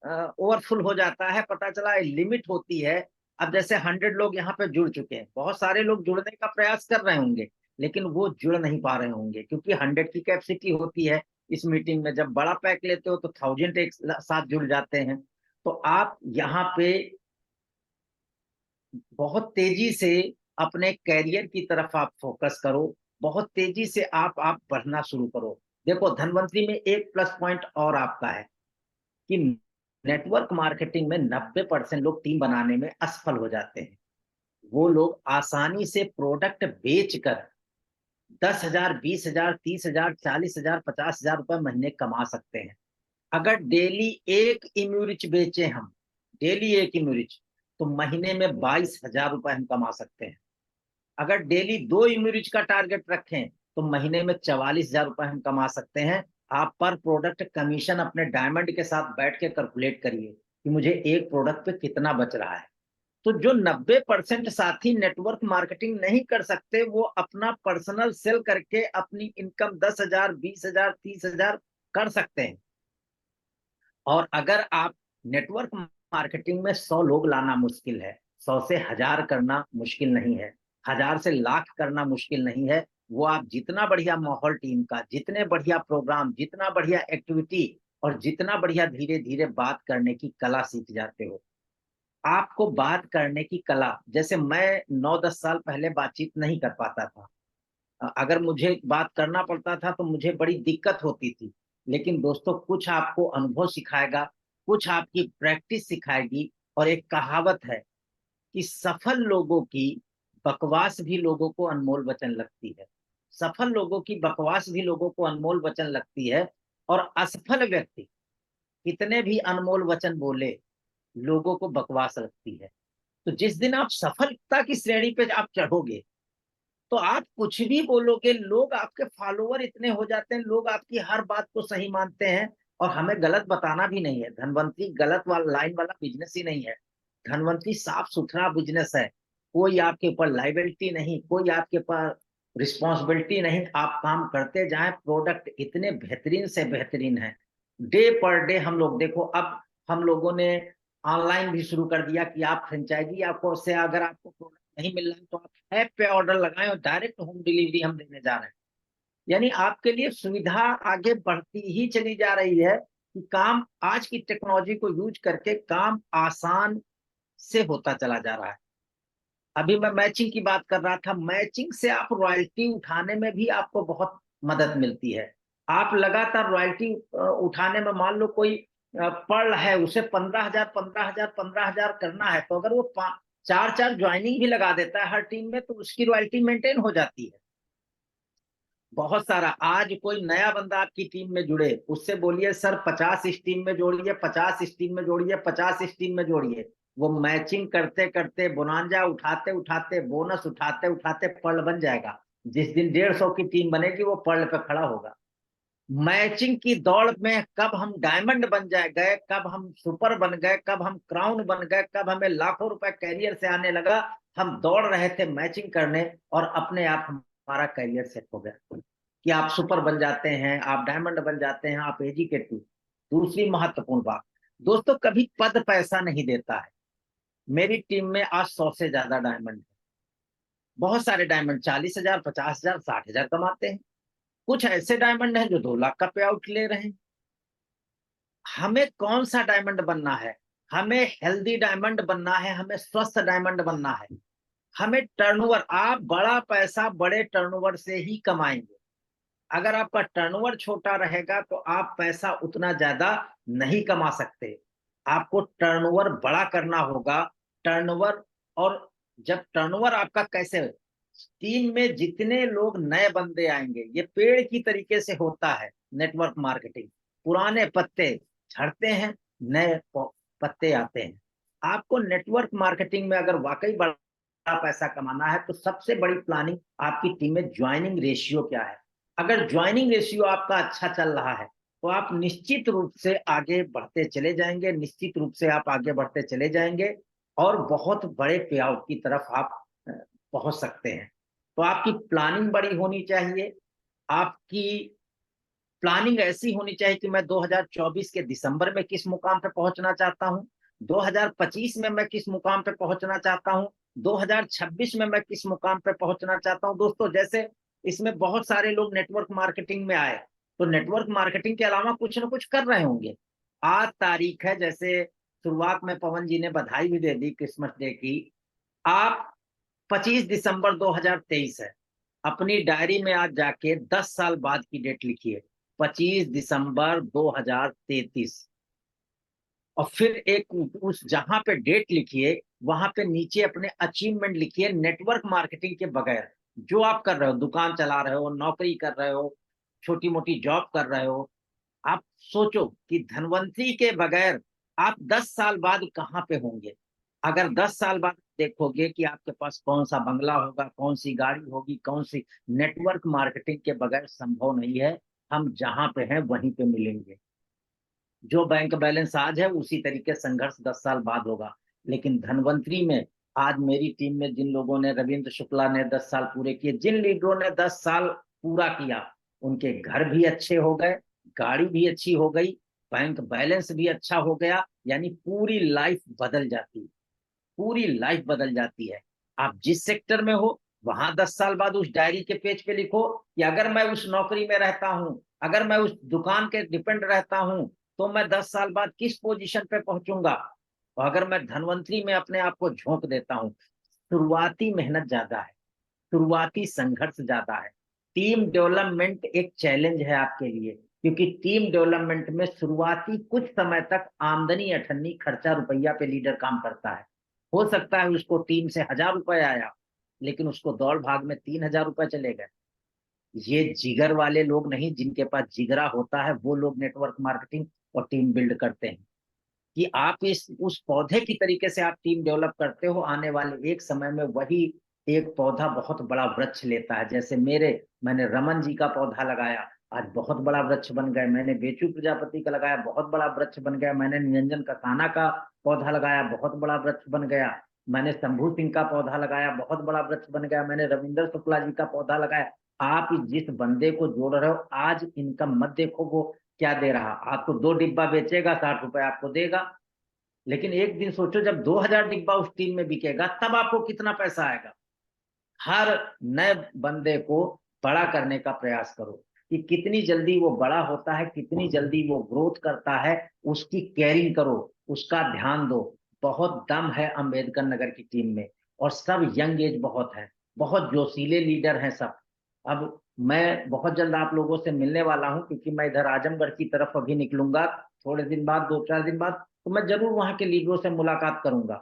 ओवरफुल हो जाता है। पता चला लिमिट होती है। अब जैसे 100 लोग यहाँ पे जुड़ चुके हैं, बहुत सारे लोग जुड़ने का प्रयास कर रहे होंगे, लेकिन वो जुड़ नहीं पा रहे होंगे क्योंकि 100 की कैपेसिटी होती है इस मीटिंग में। जब बड़ा पैक लेते हो तो 1000 एक साथ जुड़ जाते हैं। तो आप यहाँ पे बहुत तेजी से अपने कैरियर की तरफ आप फोकस करो, बहुत तेजी से आप बढ़ना शुरू करो। देखो धनवंतरी में एक प्लस पॉइंट और आपका है कि नेटवर्क मार्केटिंग में 90% लोग टीम बनाने में असफल हो जाते हैं। वो लोग आसानी से प्रोडक्ट बेचकर 10,000, 20,000, 30,000, 40,000, 50,000 रुपए महीने कमा सकते हैं। अगर डेली एक इम्यूरिच बेचे हम, डेली एक इम्यूरिच, तो महीने में 22,000 रुपए हम कमा सकते हैं। अगर डेली 2 इम्यूरिच का टारगेट रखें तो महीने में 44,000 रुपए हम कमा सकते हैं। आप पर प्रोडक्ट कमीशन अपने डायमंड के साथ बैठ के कैलकुलेट करिए कि मुझे एक प्रोडक्ट पे कितना बच रहा है। तो जो 90% साथी नेटवर्क मार्केटिंग नहीं कर सकते, वो अपना पर्सनल सेल करके अपनी इनकम 10,000, 20,000, 30,000 कर सकते हैं। और अगर आप नेटवर्क मार्केटिंग में 100 लोग लाना मुश्किल है, 100 से 1000 करना मुश्किल नहीं है, 1000 से लाख करना मुश्किल नहीं है। वो आप जितना बढ़िया माहौल टीम का, जितने बढ़िया प्रोग्राम, जितना बढ़िया एक्टिविटी और जितना बढ़िया धीरे धीरे बात करने की कला सीख जाते हो। आपको बात करने की कला, जैसे मैं 9-10 साल पहले बातचीत नहीं कर पाता था, अगर मुझे बात करना पड़ता था तो मुझे बड़ी दिक्कत होती थी। लेकिन दोस्तों, कुछ आपको अनुभव सिखाएगा, कुछ आपकी प्रैक्टिस सिखाएगी। और एक कहावत है कि सफल लोगों की बकवास भी लोगों को अनमोल वचन लगती है। सफल लोगों की बकवास भी लोगों को अनमोल वचन लगती है। और असफल व्यक्ति कितने भी अनमोल वचन बोले, लोगों को बकवास लगती है। तो जिस दिन आप सफलता की श्रेणी पे आप चढ़ोगे, तो आप कुछ भी बोलोगे, लोग आपके फॉलोवर इतने हो जाते हैं, लोग आपकी हर बात को सही मानते हैं। और हमें गलत बताना भी नहीं है। धनवंतरी गलत वाला लाइन वाला बिजनेस ही नहीं है। धनवंतरी साफ सुथरा बिजनेस है। कोई आपके ऊपर लाइबिलिटी नहीं, कोई आपके ऊपर रिस्पॉन्सिबिलिटी नहीं। आप काम करते जाएं, प्रोडक्ट इतने बेहतरीन से बेहतरीन है। डे पर डे हम लोग देखो, अब हम लोगों ने ऑनलाइन भी शुरू कर दिया कि आप फ्रेंचाइजी आपको से अगर आपको प्रोडक्ट नहीं मिल रहा है तो आप ऐप पे ऑर्डर लगाएं और डायरेक्ट होम डिलीवरी हम देने जा रहे हैं। यानी आपके लिए सुविधा आगे बढ़ती ही चली जा रही है कि काम आज की टेक्नोलॉजी को यूज करके काम आसान से होता चला जा रहा है। अभी मैं मैचिंग की बात कर रहा था, मैचिंग से आप रॉयल्टी उठाने में भी आपको बहुत मदद मिलती है। आप लगातार रॉयल्टी उठाने में, मान लो कोई पढ़ रहा है, उसे 15,000 15,000 15,000 करना है, तो अगर वो 4-4 ज्वाइनिंग भी लगा देता है हर टीम में, तो उसकी रॉयल्टी मेंटेन हो जाती है। बहुत सारा, आज कोई नया बंदा आपकी टीम में जुड़े, उससे बोलिए सर 50 इस टीम में जोड़िए, 50 इस टीम में जोड़िए, 50 इस टीम में जोड़िए। वो मैचिंग करते करते, बोनांजा उठाते उठाते, बोनस उठाते उठाते पर्ल बन जाएगा। जिस दिन 150 की टीम बनेगी, वो पर्ल पे खड़ा होगा। मैचिंग की दौड़ में कब हम डायमंड बन जाए गए, कब हम सुपर बन गए, कब हम क्राउन बन गए, कब हमें लाखों रुपए कैरियर से आने लगा। हम दौड़ रहे थे मैचिंग करने, और अपने आप हमारा कैरियर सेट हो गया कि आप सुपर बन जाते हैं, आप डायमंड बन जाते हैं, आप एजुकेटिव। दूसरी महत्वपूर्ण बात दोस्तों, कभी पद पैसा नहीं देता है। मेरी टीम में आज 100 से ज्यादा डायमंड है। बहुत सारे डायमंड 40,000 50,000 60,000 कमाते हैं। कुछ ऐसे डायमंड हैं जो 2 लाख का पे आउट ले रहे हैं। हमें कौन सा डायमंड बनना है? हमें हेल्दी डायमंड बनना है, हमें स्वस्थ डायमंड बनना है। हमें टर्नओवर, आप बड़ा पैसा बड़े टर्नओवर से ही कमाएंगे। अगर आपका टर्नओवर छोटा रहेगा तो आप पैसा उतना ज्यादा नहीं कमा सकते। आपको टर्नओवर बड़ा करना होगा। टर्नओवर, और जब टर्नओवर आपका कैसे, टीम में जितने लोग नए बंदे आएंगे, ये पेड़ की तरीके से होता है नेटवर्क मार्केटिंग। पुराने पत्ते झड़ते हैं, नए पत्ते आते हैं। आपको नेटवर्क मार्केटिंग में अगर वाकई बड़ा पैसा कमाना है, तो सबसे बड़ी प्लानिंग आपकी टीम में ज्वाइनिंग रेशियो क्या है। अगर ज्वाइनिंग रेशियो आपका अच्छा चल रहा है, तो आप निश्चित रूप से आगे बढ़ते चले जाएंगे, निश्चित रूप से आप आगे बढ़ते चले जाएंगे, और बहुत बड़े पे आउट की तरफ आप पहुंच सकते हैं। तो आपकी प्लानिंग बड़ी होनी चाहिए। आपकी प्लानिंग ऐसी होनी चाहिए कि मैं 2024 के दिसंबर में किस मुकाम पे पहुंचना चाहता हूं, 2025 में मैं किस मुकाम पे पहुंचना चाहता हूं, 2026 में मैं किस मुकाम पे पहुंचना चाहता हूं। दोस्तों, जैसे इसमें बहुत सारे लोग नेटवर्क मार्केटिंग में आए, तो नेटवर्क मार्केटिंग के अलावा कुछ ना कुछ कर रहे होंगे। आज तारीख है, जैसे शुरुआत में पवन जी ने बधाई भी दे दी क्रिसमस डे की। आप 25 दिसंबर 2023 है, अपनी डायरी में आज जाके 10 साल बाद की डेट लिखिए, 25 दिसंबर 2033। और फिर एक उस जहां पे डेट लिखिए, वहां पे नीचे अपने अचीवमेंट लिखिए। नेटवर्क मार्केटिंग के बगैर जो आप कर रहे हो, दुकान चला रहे हो, नौकरी कर रहे हो, छोटी मोटी जॉब कर रहे हो, आप सोचो कि धनवंतरी के बगैर आप 10 साल बाद कहाँ पे होंगे। अगर 10 साल बाद देखोगे कि आपके पास कौन सा बंगला होगा, कौन सी गाड़ी होगी, कौन सी, नेटवर्क मार्केटिंग के बगैर संभव नहीं है। हम जहां पे हैं वहीं पे मिलेंगे। जो बैंक बैलेंस आज है, उसी तरीके संघर्ष 10 साल बाद होगा। लेकिन धनवंतरी में आज मेरी टीम में जिन लोगों ने, रविंद्र शुक्ला ने 10 साल पूरे किए, जिन लीडरों ने 10 साल पूरा किया, उनके घर भी अच्छे हो गए, गाड़ी भी अच्छी हो गई, बैंक बैलेंस भी अच्छा हो गया, यानी पूरी लाइफ बदल जाती है, पूरी लाइफ बदल जाती है। आप जिस सेक्टर में हो वहां 10 साल बाद उस डायरी के पेज पे लिखो कि अगर मैं उस नौकरी में रहता हूं, अगर मैं उस दुकान के डिपेंड रहता हूं, तो मैं 10 साल बाद किस पोजीशन पे पहुंचूंगा। और अगर मैं धनवंतरी में अपने आप को झोंक देता हूं, शुरुआती मेहनत ज्यादा है, शुरुआती संघर्ष ज्यादा है। टीम डेवलपमेंट एक चैलेंज है आपके लिए, क्योंकि टीम डेवलपमेंट में शुरुआती कुछ समय तक आमदनी अठन्नी खर्चा रुपया पे लीडर काम करता है। हो सकता है उसको टीम से 1,000 रुपए आया, लेकिन उसको दौड़ भाग में 3,000 रुपए चले गए। ये जिगर वाले लोग नहीं, जिनके पास जिगरा होता है वो लोग नेटवर्क मार्केटिंग और टीम बिल्ड करते हैं। कि आप इस उस पौधे की तरीके से आप टीम डेवलप करते हो, आने वाले एक समय में वही एक पौधा बहुत बड़ा वृक्ष लेता है। जैसे मैंने रमन जी का पौधा लगाया, आज बहुत बड़ा वृक्ष बन गया। मैंने बेचू प्रजापति का लगाया, बहुत बड़ा वृक्ष बन गया। मैंने निरंजन कसाना का पौधा लगाया, बहुत बड़ा वृक्ष बन गया। मैंने शंभू सिंह का पौधा लगाया, बहुत बड़ा वृक्ष बन गया। मैंने रविंद्र शुक्ला जी का पौधा लगाया। आप जिस बंदे को जोड़ रहे हो, आज इनकम मत देखो वो क्या दे रहा। आपको 2 डिब्बा बेचेगा, 60 रुपए आपको देगा। लेकिन एक दिन सोचो, जब 2,000 डिब्बा उस टीम में बिकेगा, तब आपको कितना पैसा आएगा। हर नए बंदे को बड़ा करने का प्रयास करो, कि कितनी जल्दी वो बड़ा होता है, कितनी जल्दी वो ग्रोथ करता है, उसकी केयरिंग करो, उसका ध्यान दो। बहुत दम है अंबेडकर नगर की टीम में, और सब यंग एज बहुत है, बहुत जोशीले लीडर हैं सब। अब मैं बहुत जल्द आप लोगों से मिलने वाला हूं, क्योंकि मैं इधर आजमगढ़ की तरफ अभी निकलूंगा थोड़े दिन बाद, 2-4 दिन बाद। तो मैं जरूर वहां के लीडरों से मुलाकात करूंगा,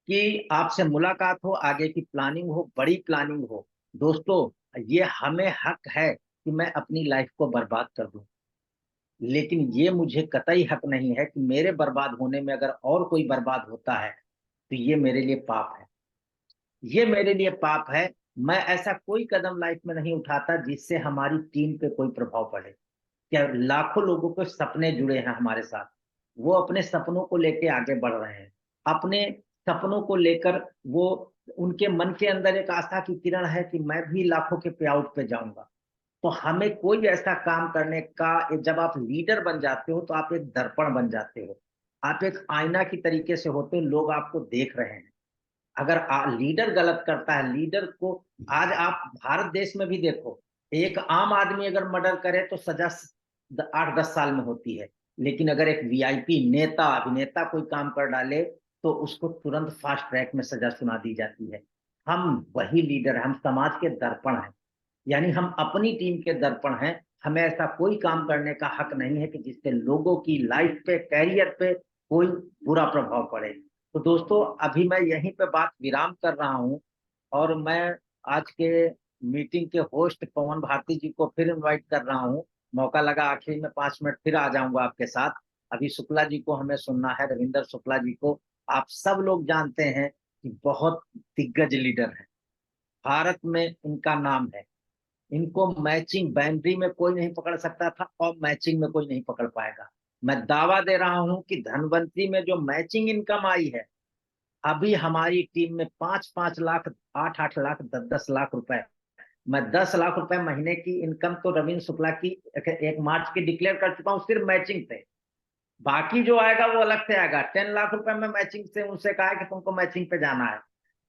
कि आपसे मुलाकात हो, आगे की प्लानिंग हो, बड़ी प्लानिंग हो। दोस्तों, ये हमें हक है कि मैं अपनी लाइफ को बर्बाद कर दूं, लेकिन ये मुझे कतई हक नहीं है कि मेरे बर्बाद होने में अगर और कोई बर्बाद होता है तो ये मेरे लिए पाप है, ये मेरे लिए पाप है। मैं ऐसा कोई कदम लाइफ में नहीं उठाता जिससे हमारी टीम पे कोई प्रभाव पड़े। क्या लाखों लोगों के सपने जुड़े हैं हमारे साथ, वो अपने सपनों को लेके आगे बढ़ रहे हैं। अपने सपनों को लेकर वो, उनके मन के अंदर एक आस्था की किरण है कि मैं भी लाखों के पे आउट पे जाऊंगा। तो हमें कोई ऐसा काम करने का, जब आप लीडर बन जाते हो तो आप एक दर्पण बन जाते हो, आप एक आईना की तरीके से होते हो, लोग आपको देख रहे हैं। अगर लीडर गलत करता है, लीडर को, आज आप भारत देश में भी देखो, एक आम आदमी अगर मर्डर करे तो सजा 8-10 साल में होती है। लेकिन अगर एक वीआईपी नेता अभिनेता कोई काम कर डाले, तो उसको तुरंत फास्ट ट्रैक में सजा सुना दी जाती है। हम वही लीडर हैं, हम समाज के दर्पण हैं, यानी हम अपनी टीम के दर्पण हैं। हमें ऐसा कोई काम करने का हक नहीं है कि जिससे लोगों की लाइफ पे, कैरियर पे कोई बुरा प्रभाव पड़े। तो दोस्तों, अभी मैं यहीं पे बात विराम कर रहा हूं, और मैं आज के मीटिंग के होस्ट पवन भारती जी को फिर इनवाइट कर रहा हूं। मौका लगा आखिरी में 5 मिनट फिर आ जाऊंगा आपके साथ। अभी शुक्ला जी को हमें सुनना है, रविंद्र शुक्ला जी को। आप सब लोग जानते हैं कि बहुत दिग्गज लीडर है, भारत में इनका नाम है। इनको मैचिंग बाउंड्री में कोई नहीं पकड़ सकता था, और मैचिंग में कोई नहीं पकड़ पाएगा। मैं दावा दे रहा हूं कि धनवंतरी में जो मैचिंग इनकम आई है, अभी हमारी टीम में 5-5 लाख, 8-8 लाख, 10-10 लाख रुपए। मैं 10 लाख रुपए महीने की इनकम तो रविंद्र शुक्ला की 1 मार्च की डिक्लेयर कर चुका हूँ, सिर्फ मैचिंग से। बाकी जो आएगा वो अलग से आएगा। 10 लाख रुपए में मैचिंग से उनसे कहा है कि तुमको मैचिंग पे जाना है।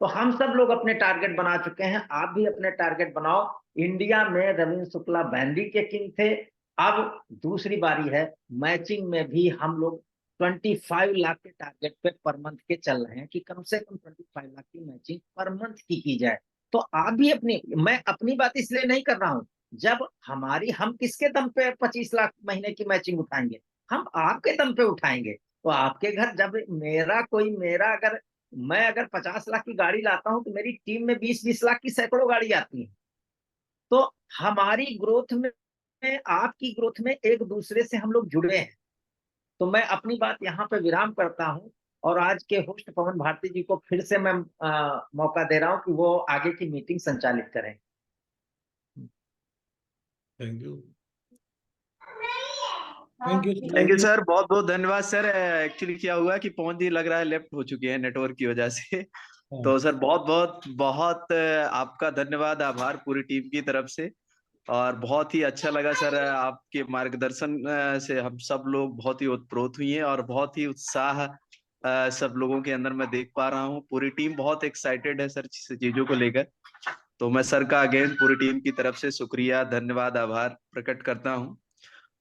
तो हम सब लोग अपने टारगेट बना चुके हैं, आप भी अपने टारगेट बनाओ। इंडिया में रविंद्र शुक्ला बैंडी के किंग थे, अब दूसरी बारी है। मैचिंग में भी हम लोग 25 लाख के टारगेट पे पर मंथ के चल रहे हैं, कि कम से कम 25 लाख की मैचिंग पर मंथ की जाए। तो आप भी अपनी, मैं अपनी बात इसलिए नहीं कर रहा हूं, जब हम किसके दम पे 25 लाख महीने की मैचिंग उठाएंगे? हम आपके दम पे उठाएंगे। तो आपके घर जब मेरा अगर, मैं अगर 50 लाख की गाड़ी लाता हूं, तो मेरी टीम में 20-20 लाख की सैकड़ों गाड़ी आती है। तो हमारी ग्रोथ में, आपकी ग्रोथ में एक दूसरे से हम लोग जुड़े हैं। तो मैं अपनी बात यहाँ पे विराम करता हूँ, और आज के होस्ट पवन भारती जी को फिर से मैं मौका दे रहा हूँ कि वो आगे की मीटिंग संचालित करें। Thank you. Thank you sir, बहुत बहुत धन्यवाद सर। एक्चुअली क्या हुआ कि पवन जी लग रहा है लेफ्ट हो चुके हैं नेटवर्क की वजह से। तो सर बहुत बहुत बहुत आपका धन्यवाद, आभार पूरी टीम की तरफ से। और बहुत ही अच्छा लगा सर, आपके मार्गदर्शन से हम सब लोग बहुत ही ओतप्रोत हुए हैं, और बहुत ही उत्साह सब लोगों के अंदर मैं देख पा रहा हूँ। पूरी टीम बहुत एक्साइटेड है सर चीजों को लेकर। तो मैं सर का अगेन पूरी टीम की तरफ से शुक्रिया, धन्यवाद, आभार प्रकट करता हूँ।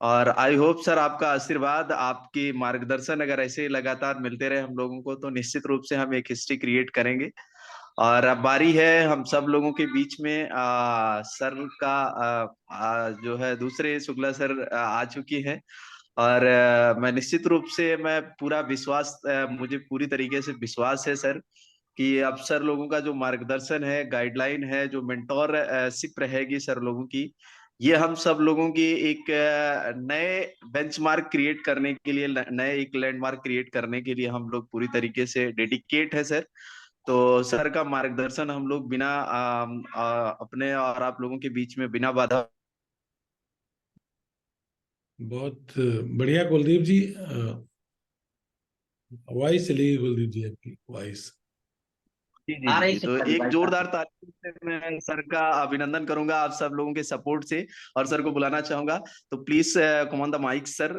और आई होप सर आपका आशीर्वाद, आपकी मार्गदर्शन अगर ऐसे ही लगातार मिलते रहे हम लोगों को, तो निश्चित रूप से हम एक हिस्ट्री क्रिएट करेंगे। और अब बारी है हम सब लोगों के बीच में सर का जो है दूसरे शुक्ला सर आ चुकी है। और मैं निश्चित रूप से, मैं पूरा विश्वास मुझे पूरी तरीके से विश्वास है सर कि अब सर लोगों का जो मार्गदर्शन है, गाइडलाइन है, जो मेंटोर शिप रहेगी सर लोगों की, ये हम सब लोगों की एक नए बेंचमार्क क्रिएट करने के लिए, नए एक लैंडमार्क क्रिएट करने के लिए हम लोग पूरी तरीके से डेडिकेट है सर। तो सर का मार्गदर्शन हम लोग बिना अपने और आप लोगों के बीच में बिना बाधा। बहुत बढ़िया कुलदीप जी। वॉइस चलेगी कुलदीप जी, आपकी वॉइस। जी जी आ जी रही जी, तो शिक्षा जी, एक भाई साहब। जोरदार ताली से मैं सर का अभिनंदन करूंगा आप सब लोगों के सपोर्ट से, और सर को बुलाना चाहूंगा। तो please come on the mic sir.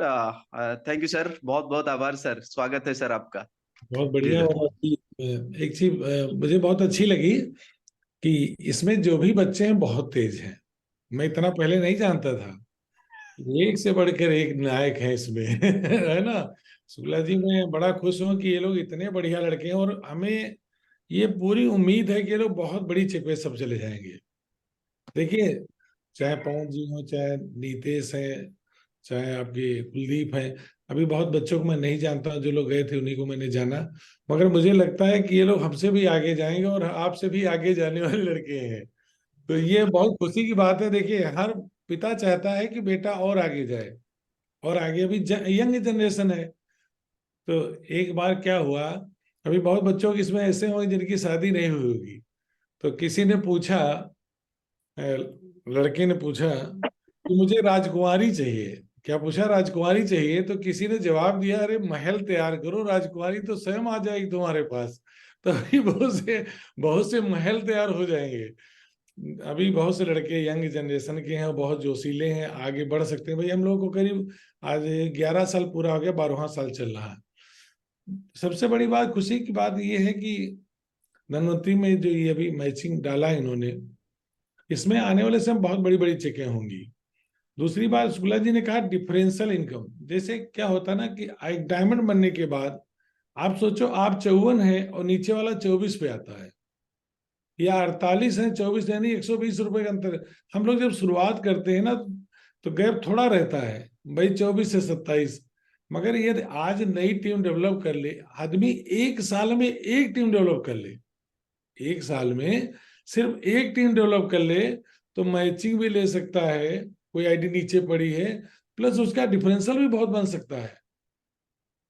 Thank you sir, बहुत बहुत आभार सर, स्वागत है सर आपका। बहुत जी बढ़िया। सर। और एक चीज मुझे बहुत अच्छी लगी कि इसमें जो भी बच्चे हैं बहुत तेज हैं। मैं इतना पहले नहीं जानता था। एक से बढ़कर एक नायक है इसमें है ना। शुक्ला जी, मैं बड़ा खुश हूं कि ये लोग इतने बढ़िया लड़के हैं, और हमें ये पूरी उम्मीद है कि ये लोग बहुत बड़ी चेक पे सब चले जाएंगे। देखिए, चाहे पवन जी हो, चाहे नीतेश है, चाहे आपके कुलदीप हैं। अभी बहुत बच्चों को मैं नहीं जानता हूं, जो लोग गए थे उन्हीं को मैंने जाना। मगर मुझे लगता है कि ये लोग हमसे भी आगे जाएंगे और आपसे भी आगे जाने वाले लड़के हैं। तो ये बहुत खुशी की बात है। देखिए, हर पिता चाहता है कि बेटा और आगे जाए, और आगे अभी यंग जनरेशन है। तो एक बार क्या हुआ, अभी बहुत बच्चों की इसमें ऐसे होंगे जिनकी शादी नहीं हुई होगी। तो किसी ने पूछा, लड़के ने पूछा कि मुझे राजकुमारी चाहिए। क्या पूछा? राजकुमारी चाहिए। तो किसी ने जवाब दिया, अरे महल तैयार करो, राजकुमारी तो स्वयं आ जाएगी तुम्हारे पास। तो अभी बहुत से महल तैयार हो जाएंगे। अभी बहुत से लड़के यंग जनरेशन के हैं, बहुत जोशीले हैं, आगे बढ़ सकते हैं। भाई, हम लोग को करीब आज 11 साल पूरा हो गया, 12वां साल चल रहा है। सबसे बड़ी बात, खुशी की बात यह है कि धनवंतरी में जो ये अभी मैचिंग डाला है इन्होंने, इसमें आने वाले समय बहुत बड़ी बड़ी चेकें होंगी। दूसरी बात, शुक्ला जी ने कहा डिफरेंशियल इनकम। जैसे क्या होता है ना कि एक डायमंड बनने के बाद आप सोचो, आप 54 है और नीचे वाला 24 पे आता है, या 48 है 24, यानी 120 रुपए का अंतर है। हम लोग जब शुरुआत करते हैं ना, तो गैप थोड़ा रहता है, भाई 24 से 27। मगर ये आज नई टीम डेवलप कर ले आदमी, 1 साल में एक टीम डेवलप कर ले, 1 साल में सिर्फ एक टीम डेवलप कर ले, तो मैचिंग भी ले सकता है, कोई आईडी नीचे पड़ी है, प्लस उसका डिफरेंशियल भी बहुत बन सकता है।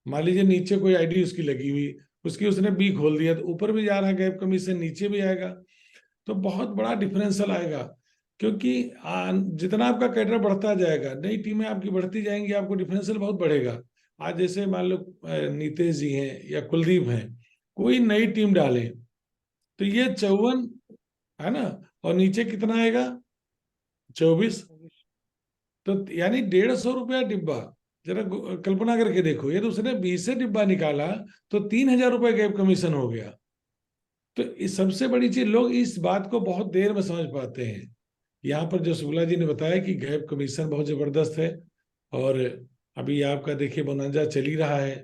मान लीजिए नीचे कोई आईडी उसकी लगी हुई, उसकी उसने बी खोल दिया, तो ऊपर भी जा रहा है गैप कमीशन, नीचे भी आएगा, तो बहुत बड़ा डिफरेंशियल आएगा। क्योंकि जितना आपका कैडर बढ़ता जाएगा, नई टीमें आपकी बढ़ती जाएंगी, आपको डिफरेंशियल बहुत बढ़ेगा। आज जैसे मान लो नीतीश जी हैं या कुलदीप हैं, कोई नई टीम डालें तो ये 54 है ना, और नीचे कितना आएगा? 24। तो यानी 150 रुपया डिब्बा। जरा कल्पना करके देखो, ये तो उसने 20 से डिब्बा निकाला, तो 3000 रुपये गैप कमीशन हो गया। तो इस सबसे बड़ी चीज, लोग इस बात को बहुत देर में समझ पाते हैं। यहाँ पर जो शुक्ला जी ने बताया कि गैप कमीशन बहुत जबरदस्त है। और अभी आपका देखिए बोनांजा चल ही रहा है।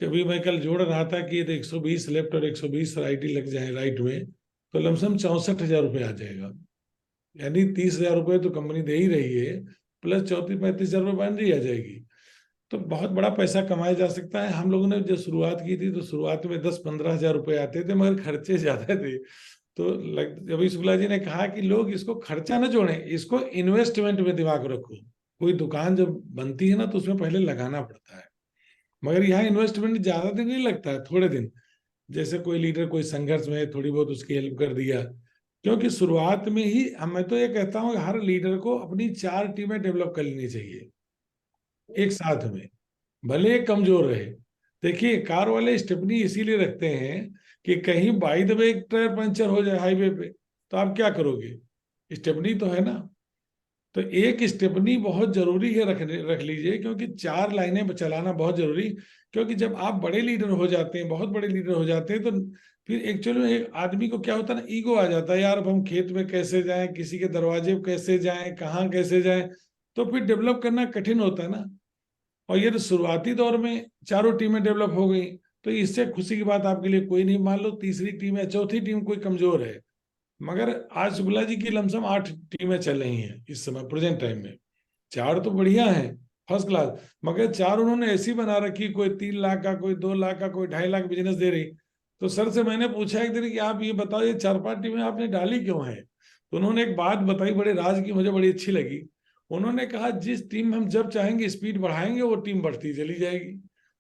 कभी मैं कल जोड़ रहा था कि ये तो 120 लेफ्ट और 120 राइट ही लग जाए राइट में, तो लमसम 64,000 रुपये आ जाएगा। यानी 30,000 रुपये तो कंपनी दे ही रही है, प्लस 34-35,000 रुपये बन रही आ जाएगी। तो बहुत बड़ा पैसा कमाया जा सकता है। हम लोगों ने जब शुरुआत की थी, तो शुरुआत में 10-15 हजार रुपये आते थे, मगर खर्चे ज्यादा थे। तो अभी शुक्ला जी ने कहा कि लोग इसको खर्चा न जोड़ें, इसको इन्वेस्टमेंट में दिमाग रखो। कोई दुकान जब बनती है ना, तो उसमें पहले लगाना पड़ता है, मगर यहाँ इन्वेस्टमेंट ज्यादा दिन नहीं लगता है, थोड़े दिन। जैसे कोई लीडर कोई संघर्ष में है, थोड़ी बहुत उसकी हेल्प कर दिया। क्योंकि शुरुआत में ही मैं तो ये कहता हूँ, हर लीडर को अपनी 4 टीमें डेवलप कर लेनी चाहिए एक साथ में, भले एक कमजोर रहे। देखिए, कार वाले स्टेपनी इसीलिए रखते हैं कि कहीं by the way tyre puncture हो जाए हाईवे पे, तो आप क्या करोगे? स्टेपनी तो है ना। तो एक स्टेपनी बहुत जरूरी है रख लीजिए, क्योंकि 4 लाइनें चलाना बहुत जरूरी। क्योंकि जब आप बड़े लीडर हो जाते हैं, बहुत बड़े लीडर हो जाते हैं, तो फिर एक्चुअली में एक आदमी को क्या होता है ना, ईगो आ जाता है, यार अब हम खेत में कैसे जाएं, किसी के दरवाजे पे कैसे जाएं, कहाँ कैसे जाएं, तो फिर डेवलप करना कठिन होता है ना। और ये तो शुरुआती दौर में चारों टीमें डेवलप हो गई, तो इससे खुशी की बात आपके लिए कोई नहीं। मान लो तीसरी टीम या चौथी टीम कोई कमजोर है, मगर आज शुक्ला जी की लमसम 8 टीमें चल रही हैं इस समय प्रेजेंट टाइम में। 4 तो बढ़िया हैं, फर्स्ट क्लास, मगर 4 उन्होंने ऐसी बना रखी, कोई 3 लाख का, कोई 2 लाख का, कोई 2.5 लाख बिजनेस दे रही। तो सर से मैंने पूछा एक दिन कि आप ये बताओ, ये 4-5 टीमें आपने डाली क्यों है? तो उन्होंने एक बात बताई बड़े राज की, मुझे बड़ी अच्छी लगी। उन्होंने कहा जिस टीम में हम जब चाहेंगे स्पीड बढ़ाएंगे, वो टीम बढ़ती चली जाएगी।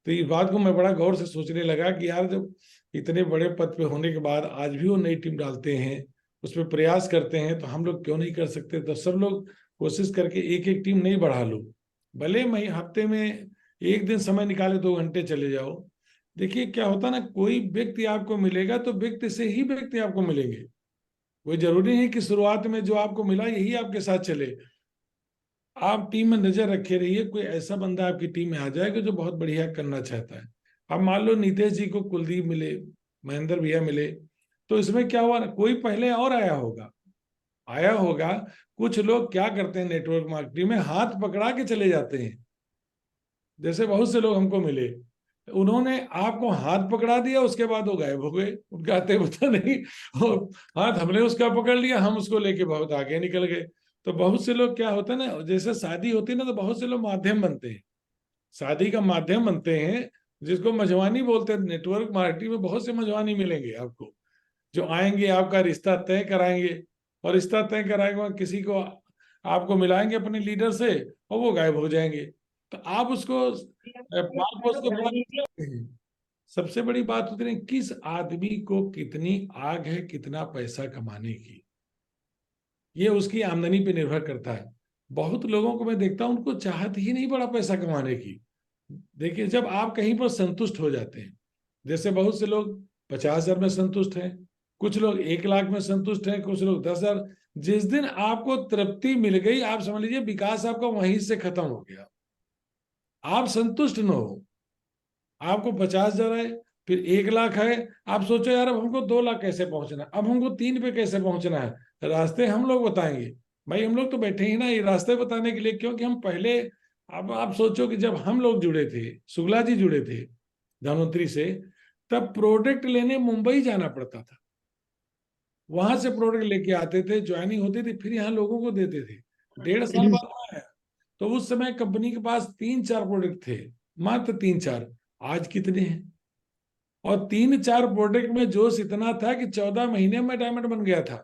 तो इस बात को मैं बड़ा गौर से सोचने लगा कि यार, जब इतने बड़े पद पे होने के बाद आज भी वो नई टीम डालते हैं, उसमें प्रयास करते हैं, तो हम लोग क्यों नहीं कर सकते? तो सब लोग कोशिश करके एक एक टीम नहीं बढ़ा लो, भले मैं हफ्ते में एक दिन समय निकाले 2 घंटे चले जाओ। देखिए क्या होता है ना, कोई व्यक्ति आपको मिलेगा तो व्यक्ति से ही व्यक्ति आपको मिलेंगे। कोई जरूरी नहीं कि शुरुआत में जो आपको मिला यही आपके साथ चले। आप टीम में नजर रखे रहिए, कोई ऐसा बंदा आपकी टीम में आ जाएगा जो बहुत बढ़िया करना चाहता है। अब मान लो नीतीश जी को कुलदीप मिले, महेंद्र भैया मिले, तो इसमें क्या हुआ ना, कोई पहले और आया होगा। कुछ लोग क्या करते हैं, नेटवर्क मार्केटिंग में हाथ पकड़ा के चले जाते हैं। जैसे बहुत से लोग हमको मिले, उन्होंने आपको हाथ पकड़ा दिया, उसके बाद वो गायब हो गए, उनका आते पता नहीं। और हाथ हमने उसका पकड़ लिया, हम उसको लेके बहुत आगे निकल गए। तो बहुत से लोग क्या होता है ना, जैसे शादी होती है ना, तो बहुत से लोग माध्यम बनते हैं, शादी का माध्यम बनते हैं, जिसको मजवानी बोलते हैं। नेटवर्क मार्केटिंग में बहुत से मजवानी मिलेंगे आपको, जो आएंगे आपका रिश्ता तय कराएंगे, और रिश्ता तय कराएंगे किसी को आपको मिलाएंगे अपने लीडर से, और वो गायब हो जाएंगे। तो आप उसको पाल पोस के बड़ा करते हैं। सबसे बड़ी बात होती है किस आदमी को कितनी आग है, कितना पैसा कमाने की, ये उसकी आमदनी पे निर्भर करता है। बहुत लोगों को मैं देखता हूं, उनको चाहत ही नहीं बड़ा पैसा कमाने की। देखिए जब आप कहीं पर संतुष्ट हो जाते हैं, जैसे बहुत से लोग 50,000 में संतुष्ट हैं, कुछ लोग 1 लाख में संतुष्ट हैं, कुछ लोग 10,000। जिस दिन आपको तृप्ति मिल गई, आप समझ लीजिए विकास आपका वहीं से खत्म हो गया। आप संतुष्ट न हो, आपको 50,000 है, फिर 1 लाख है, आप सोचो यार अब हमको 2 लाख कैसे पहुंचना, अब हमको 3 पे कैसे पहुंचना है, रास्ते हम लोग बताएंगे। भाई हम लोग तो बैठे ही ना ये रास्ते बताने के लिए, क्योंकि हम पहले, अब आप सोचो कि जब हम लोग जुड़े थे, शुक्ला जी जुड़े थे धनवंतरी से, तब प्रोडक्ट लेने मुंबई जाना पड़ता था, वहां से प्रोडक्ट लेके आते थे, ज्वाइनिंग होती थी, फिर यहाँ लोगों को देते थे। 1.5 साल बाद में आया, तो उस समय कंपनी के पास 3-4 प्रोडक्ट थे, मात्र 3-4। आज कितने हैं? और 3-4 प्रोडक्ट में जोश इतना था कि 14 महीने में डायमंड बन गया था।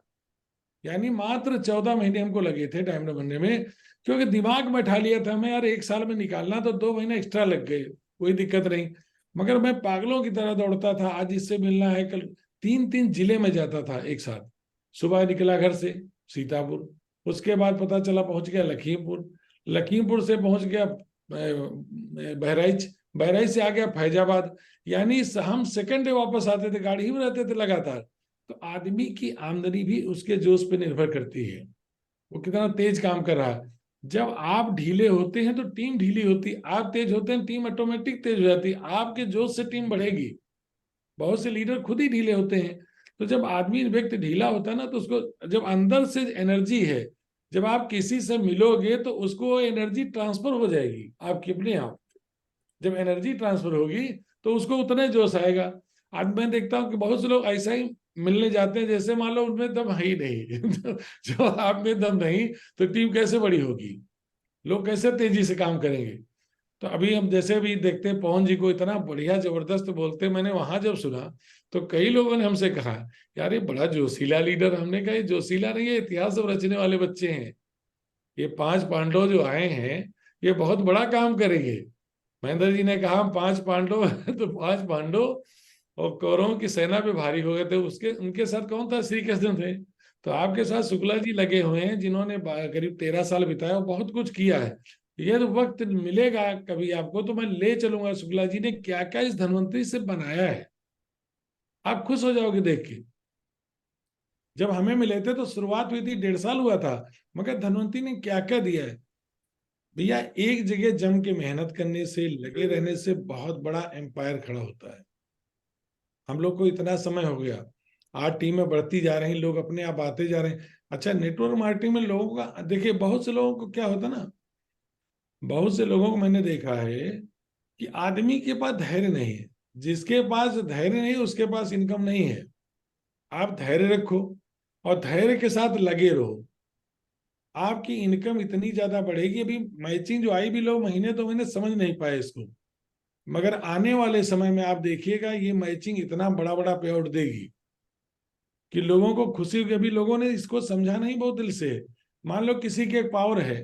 यानी मात्र 14 महीने हमको लगे थे डायमंड बनने में, क्योंकि दिमाग में बैठा लिया था हमें यार 1 साल में निकालना, तो 2 महीने एक्स्ट्रा लग गए, कोई दिक्कत नहीं। मगर मैं पागलों की तरह दौड़ता था, आज इससे मिलना है, कल 3-3 जिले में जाता था एक साथ। सुबह निकला घर से सीतापुर, उसके बाद पता चला पहुंच गया लखीमपुर, लखीमपुर से पहुंच गया बहराइच, बहराइच से आ गया फैजाबाद। यानी हम सेकंड डे वापस आते थे, गाड़ी ही में रहते थे लगातार। तो आदमी की आमदनी भी उसके जोश पे निर्भर करती है, वो कितना तेज काम कर रहा है। जब आप ढीले होते हैं तो टीम ढीली होती, आप तेज होते हैं टीम ऑटोमेटिक तेज हो जाती, आपके जोश से टीम बढ़ेगी। बहुत से लीडर खुद ही ढीले होते हैं। तो जब आदमी व्यक्ति ढीला होता है ना, तो उसको जब अंदर से एनर्जी है, जब आप किसी से मिलोगे तो उसको एनर्जी ट्रांसफर हो जाएगी आपकी अपने आप। जब एनर्जी ट्रांसफर होगी तो उसको उतने जोश आएगा। आज मैं देखता हूँ कि बहुत से लोग ऐसा ही मिलने जाते हैं जैसे मान लो उनमें दम है ही नहीं। जो आप में दम नहीं तो टीम कैसे बड़ी होगी, लोग कैसे तेजी से काम करेंगे? तो अभी हम जैसे भी देखते हैं पवन जी को इतना बढ़िया जबरदस्त बोलते, मैंने वहां जब सुना तो कई लोगों ने हमसे कहा यार ये बड़ा जोशीला लीडर। हमने कहा ये जोशीला नहीं है, इतिहास सब रचने वाले बच्चे हैं। ये 5 पांडव जो आए हैं ये बहुत बड़ा काम करेंगे। महेंद्र जी ने कहा हम 5 पांडव तो 5 पांडव और कौरवों की सेना पे भारी हो गए थे, उसके उनके साथ कौन था? श्री कृष्ण थे। तो आपके साथ शुक्ला जी लगे हुए हैं, जिन्होंने करीब 13 साल बिताया और बहुत कुछ किया है। ये तो वक्त मिलेगा कभी आपको तो मैं ले चलूंगा शुक्ला जी ने क्या क्या इस धनवंतरी से बनाया है, आप खुश हो जाओगे देख के। जब हमें मिले थे तो शुरुआत हुई थी, 1.5 साल हुआ था, मगर धनवंतरी ने क्या क्या दिया है भैया। एक जगह जम के मेहनत करने से, लगे रहने से बहुत बड़ा एम्पायर खड़ा होता है। हम लोग को इतना समय हो गया, आज टीमें बढ़ती जा रही, लोग अपने आप आते जा रहे हैं। अच्छा, नेटवर्क मार्केटिंग में लोगों का देखिए, बहुत से लोगों को क्या होता ना, बहुत से लोगों को मैंने देखा है कि आदमी के पास धैर्य नहीं है। जिसके पास धैर्य नहीं उसके पास इनकम नहीं है। आप धैर्य रखो और धैर्य के साथ लगे रहो, आपकी इनकम इतनी ज्यादा बढ़ेगी। अभी मैचिंग जो आई भी, लोग महीने 2 महीने समझ नहीं पाए इसको, मगर आने वाले समय में आप देखिएगा ये मैचिंग इतना बड़ा बड़ा पे आउट देगी कि लोगों को खुशी होगी। अभी लोगों ने इसको समझा नहीं बहुत दिल से। मान लो किसी के एक पावर है,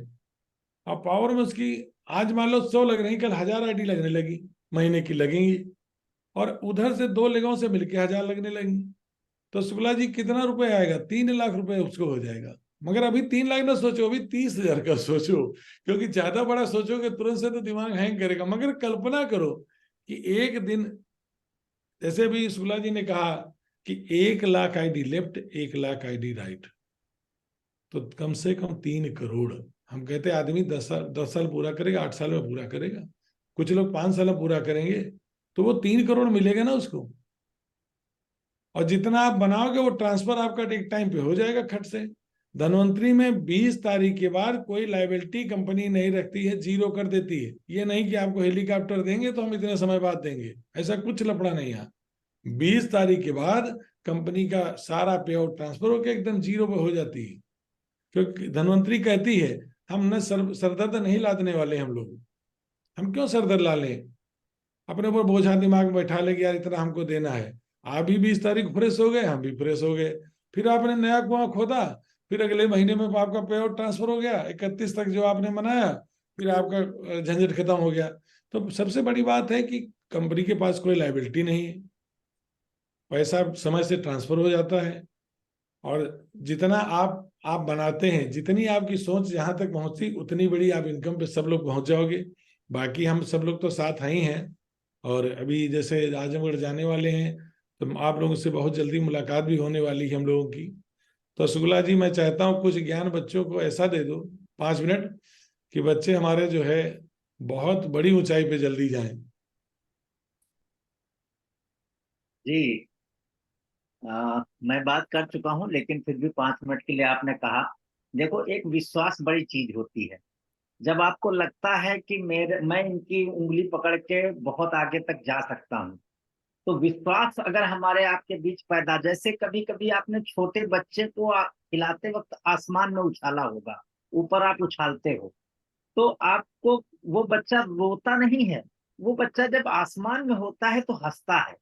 अब पावर में उसकी आज मान लो 100 लग रही, कल 1000 आईडी लगने लगी, महीने की लगेंगी, और उधर से 2 लोगों से मिलके 1000 लगने लगेंगी। तो शुक्ला जी कितना रुपए आएगा? 3 लाख रुपए उसको हो जाएगा। मगर अभी 3 लाख ना सोचो, अभी 30,000 का सोचो, क्योंकि ज्यादा बड़ा सोचोगे तुरंत से तो दिमाग हैंग करेगा। मगर कल्पना करो कि एक दिन, जैसे भी शुक्ला जी ने कहा कि 1 lakh ID left, 1 lakh ID right, तो कम से कम 3 करोड़। हम कहते हैं आदमी 10 साल पूरा करेगा, 8 साल में पूरा करेगा, कुछ लोग 5 साल में पूरा करेंगे, तो वो 3 करोड़ मिलेगा ना उसको। और जितना आप बनाओगे वो ट्रांसफर आपका एक टाइम पे हो जाएगा खट से। धनवंतरी में 20 तारीख के बाद कोई लाइबिलिटी कंपनी नहीं रखती है, जीरो कर देती है। ये नहीं कि आपको हेलीकॉप्टर देंगे तो हम इतने समय बाद देंगे, ऐसा कुछ लफड़ा नहीं है। 20 तारीख के बाद कंपनी का सारा पे आउट ट्रांसफर होकर एकदम जीरो पे हो जाती है। क्योंकि धनवंतरी कहती है हम न सरदर्द नहीं लादने वाले, हम लोग, हम क्यों सरदर्द ला लें, अपने ऊपर बोझा दिमाग में बैठा ले कि यार इतना हमको देना है। आप भी 20 तारीख फ्रेश हो गए, हम भी फ्रेश हो गए, फिर आपने नया कुआं खोदा, फिर अगले महीने में आपका पे आउट ट्रांसफर हो गया, 31 तक जो आपने मनाया, फिर आपका झंझट खत्म हो गया। तो सबसे बड़ी बात है कि कंपनी के पास कोई लाइबिलिटी नहीं है, पैसा समय से ट्रांसफर हो जाता है, और जितना आप बनाते हैं, जितनी आपकी सोच जहां तक पहुंचती, उतनी बड़ी आप इनकम पे सब लोग पहुंच जाओगे। बाकी हम सब लोग तो साथ ही हैं, और अभी जैसे आजमगढ़ जाने वाले हैं, तो आप लोगों से बहुत जल्दी मुलाकात भी होने वाली है हम लोगों की। तो शुक्ला जी, मैं चाहता हूँ कुछ ज्ञान बच्चों को ऐसा दे दो, 5 मिनट, कि बच्चे हमारे जो है बहुत बड़ी ऊंचाई पे जल्दी जाएं। जी, मैं बात कर चुका हूँ, लेकिन फिर भी 5 मिनट के लिए आपने कहा। देखो, एक विश्वास बड़ी चीज होती है। जब आपको लगता है कि मैं इनकी उंगली पकड़ के बहुत आगे तक जा सकता हूँ, तो विश्वास अगर हमारे आपके बीच पैदा, जैसे कभी कभी आपने छोटे बच्चे को खिलाते वक्त आसमान में उछाला होगा, ऊपर आप उछालते हो, तो आपको वो बच्चा रोता नहीं है। वो बच्चा जब आसमान में होता है तो हंसता है।